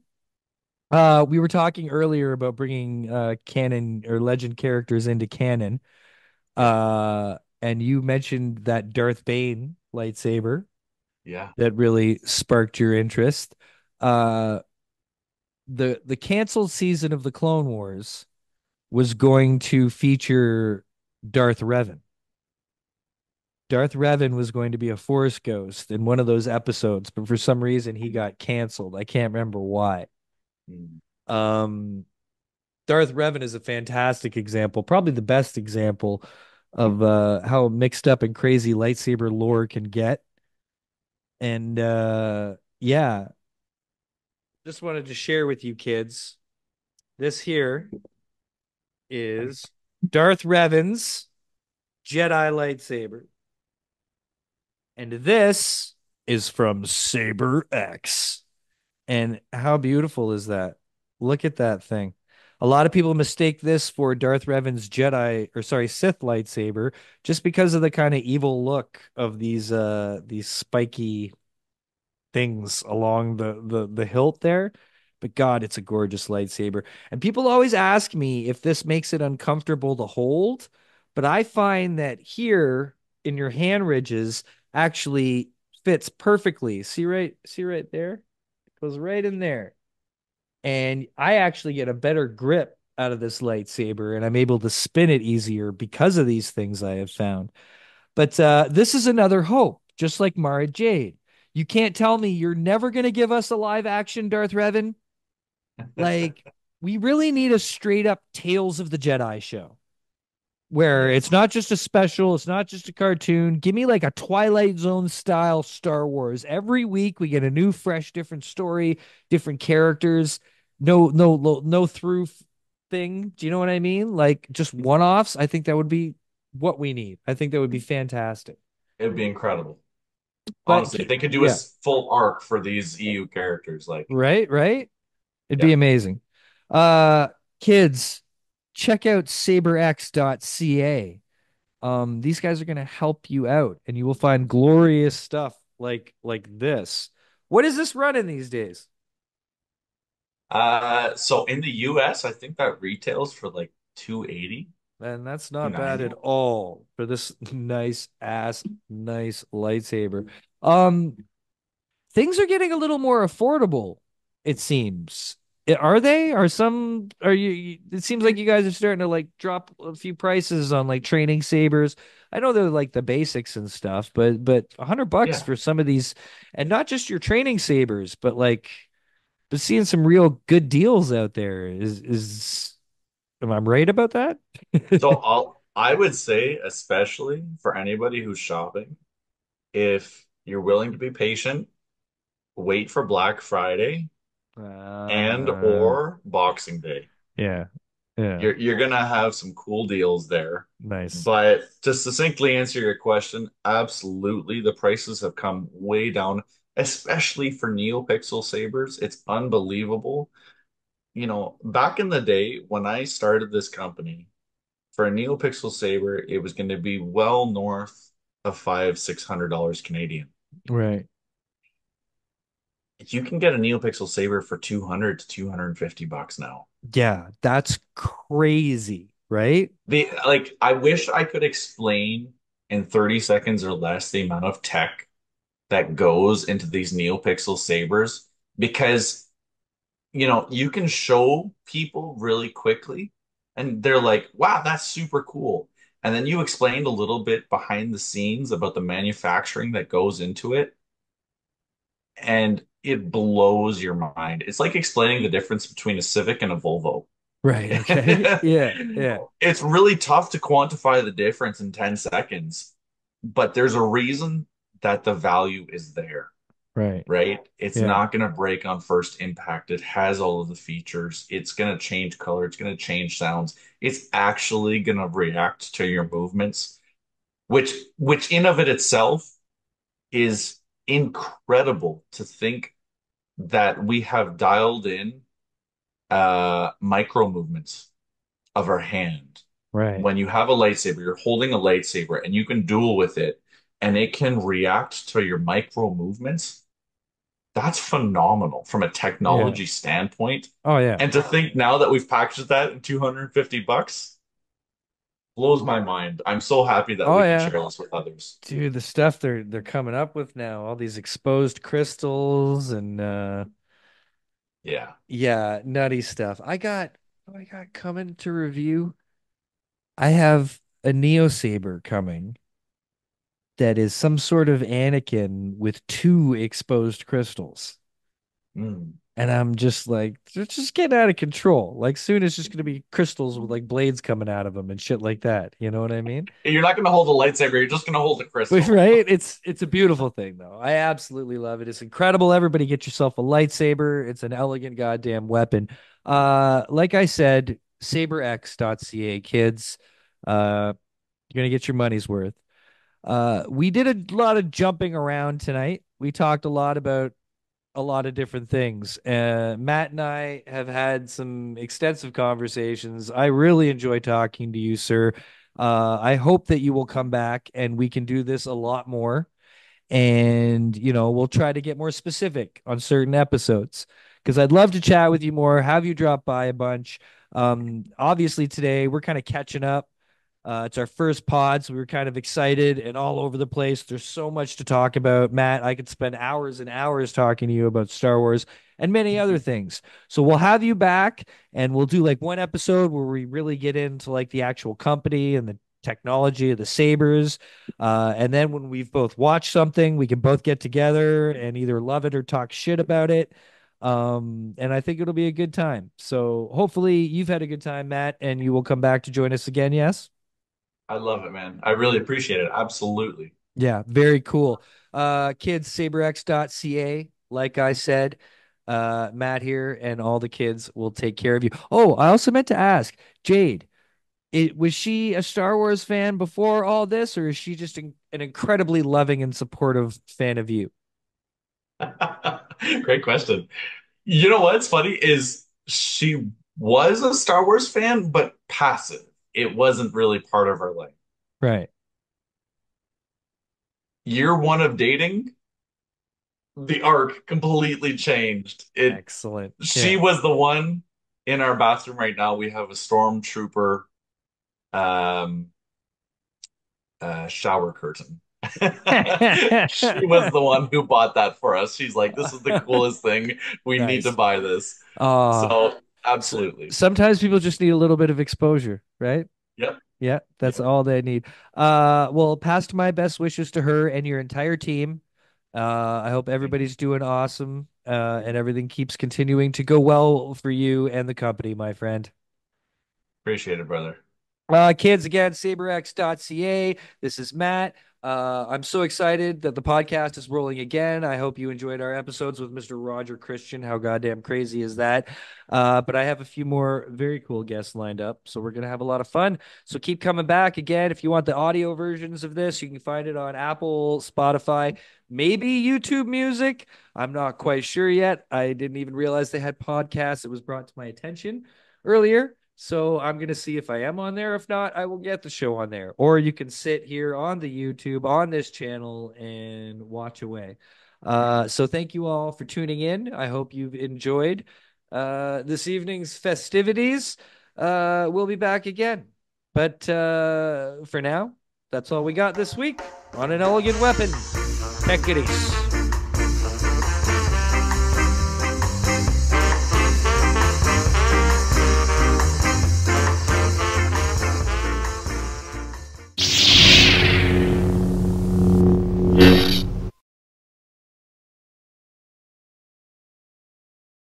We were talking earlier about bringing canon or legend characters into canon. yeah, And you mentioned that Darth Bane lightsaber yeah. that really sparked your interest. Uh, the canceled season of the Clone Wars was going to feature Darth Revan. Darth Revan was going to be a Force ghost in one of those episodes, but for some reason he got canceled. I can't remember why. Mm. Um, Darth Revan is a fantastic example, probably the best example of how mixed up and crazy lightsaber lore can get. And yeah, just wanted to share with you kids. This here is Darth Revan's Jedi lightsaber. And this is from Saber X. And how beautiful is that? Look at that thing. A lot of people mistake this for Darth Revan's Jedi or sorry, Sith lightsaber just because of the kind of evil look of these spiky things along the hilt there. But God, it's a gorgeous lightsaber. And people always ask me if this makes it uncomfortable to hold, but I find that here in your hand ridges actually fits perfectly. See right there? It goes right in there. And I actually get a better grip out of this lightsaber and I'm able to spin it easier because of these things I have found. But this is another hope, just like Mara Jade. You can't tell me you're never going to give us a live action Darth Revan. Like, we really need a straight up Tales of the Jedi show where it's Yes. not just a special, it's not just a cartoon. Give me like a Twilight Zone style Star Wars. Every week we get a new, fresh, different story, different characters. No through thing. Do you know what I mean? Like just one offs. I think that would be what we need. I think that would be fantastic. It would be incredible. But Honestly, if they could do a yeah, full arc for these EU characters, like, right. It'd be yeah. amazing. Uh, kids, check out saberx.ca. These guys are going to help you out and you will find glorious stuff like this. What is this running these days? So in the US, I think that retails for like 280, And that's not bad 290. at all for this nice lightsaber. Um, things are getting a little more affordable, it seems. Are they? Are some are it seems like you guys are starting to like drop a few prices on like training sabers. I know they're like the basics and stuff, but $100 Yeah. for some of these and not just your training sabers, but seeing some real good deals out there is am I right about that? So I would say, especially for anybody who's shopping, if you're willing to be patient, wait for Black Friday and Uh, or Boxing Day. yeah. Yeah. You're gonna have some cool deals there. Nice. But to succinctly answer your question, absolutely, the prices have come way down, especially for NeoPixel sabers. It's unbelievable. You know, back in the day when I started this company, for a NeoPixel saber, it was going to be well north of $500, $600 Canadian. Right. You can get a NeoPixel saber for 200 to 250 bucks now. Yeah, that's crazy, right? I wish I could explain in 30 seconds or less the amount of tech that goes into these NeoPixel sabers because you can show people really quickly and they're like, wow, that's super cool. And then you explained a little bit behind the scenes about the manufacturing that goes into it, and it blows your mind. It's like explaining the difference between a Civic and a Volvo. Right. Okay. Yeah. Yeah. It's really tough to quantify the difference in 10 seconds, but there's a reason that the value is there, Right. right? It's Yeah. not going to break on first impact. It has all of the features. It's going to change color. It's going to change sounds. It's actually going to react to your movements, which in of it itself is incredible to think that we have dialed in micro movements of our hand. Right. When you have a lightsaber, you're holding a lightsaber and you can duel with it and it can react to your micro movements. That's phenomenal from a Yeah. technology standpoint. Oh yeah. And to think now that we've packaged that in 250 bucks blows my mind. I'm so happy that Oh we can yeah. share this with others. Dude, the stuff they're coming up with now, all these exposed crystals and Yeah. yeah, nutty stuff. I got coming to review. I have a Neo Saber coming that is some sort of Anakin with two exposed crystals. Mm. And I'm just like, they're just getting out of control. Like soon it's just gonna be crystals with like blades coming out of them and shit like that. You know what I mean? You're not going to hold a lightsaber, you're just going to hold a But crystal. right, it's a beautiful thing though. I absolutely love it. It's incredible. Everybody get yourself a lightsaber. It's an elegant goddamn weapon. Like I said, saberx.ca kids. You're gonna get your money's worth. We did a lot of jumping around tonight. We talked a lot about a lot of different things. Matt and I have had some extensive conversations. I really enjoy talking to you, sir. I hope that you will come back and we can do this a lot more. And, we'll try to get more specific on certain episodes because I'd love to chat with you more, have you drop by a bunch. Obviously, today we're kind of catching up. It's our first pod, so we were kind of excited and all over the place. There's so much to talk about. Matt, I could spend hours and hours talking to you about Star Wars and many other things. So we'll have you back and we'll do like one episode where we really get into like the actual company and the technology of the sabers. And then when we've both watched something, we can both get together and either love it or talk shit about it. And I think it'll be a good time. So hopefully you've had a good time, Matt, and you will come back to join us again. Yes. I love it, man. I really appreciate it. Absolutely. Yeah, very cool. Kids, saberx.ca. Like I said, Matt here and all the kids will take care of you. Oh, I also meant to ask, Jade, was she a Star Wars fan before all this, or is she just an incredibly loving and supportive fan of you? Great question. You know what's funny is she was a Star Wars fan, but passive. It wasn't really part of her life. Right. Year one of dating, the arc completely changed. Excellent. She Yeah. was the one in our bathroom right now. We have a stormtrooper um, shower curtain. She was the one who bought that for us. She's like, this is the coolest thing. We need to Nice. buy this. Uh, So, so absolutely. sometimes people just need a little bit of exposure, right? Yep. Yeah, that's Yep. all they need. Well, pass my best wishes to her and your entire team. I hope Thank you. everybody's doing awesome, and everything keeps continuing to go well for you and the company, my friend. Appreciate it, brother. Kids, again, saberx.ca. This is Matt. I'm so excited that the podcast is rolling again. I hope you enjoyed our episodes with Mr. Roger Christian. How goddamn crazy is that? But I have a few more very cool guests lined up, so we're gonna have a lot of fun. So keep coming back again. If you want the audio versions of this, you can find it on Apple, Spotify, maybe YouTube Music. I'm not quite sure yet. I didn't even realize they had podcasts. It was brought to my attention earlier. So I'm going to see if I am on there. If not, I will get the show on there. Or you can sit here on the YouTube on this channel and watch away. So thank you all for tuning in. I hope you've enjoyed this evening's festivities. We'll be back again. But for now, that's all we got this week on An Elegant Weapon. Peck it is.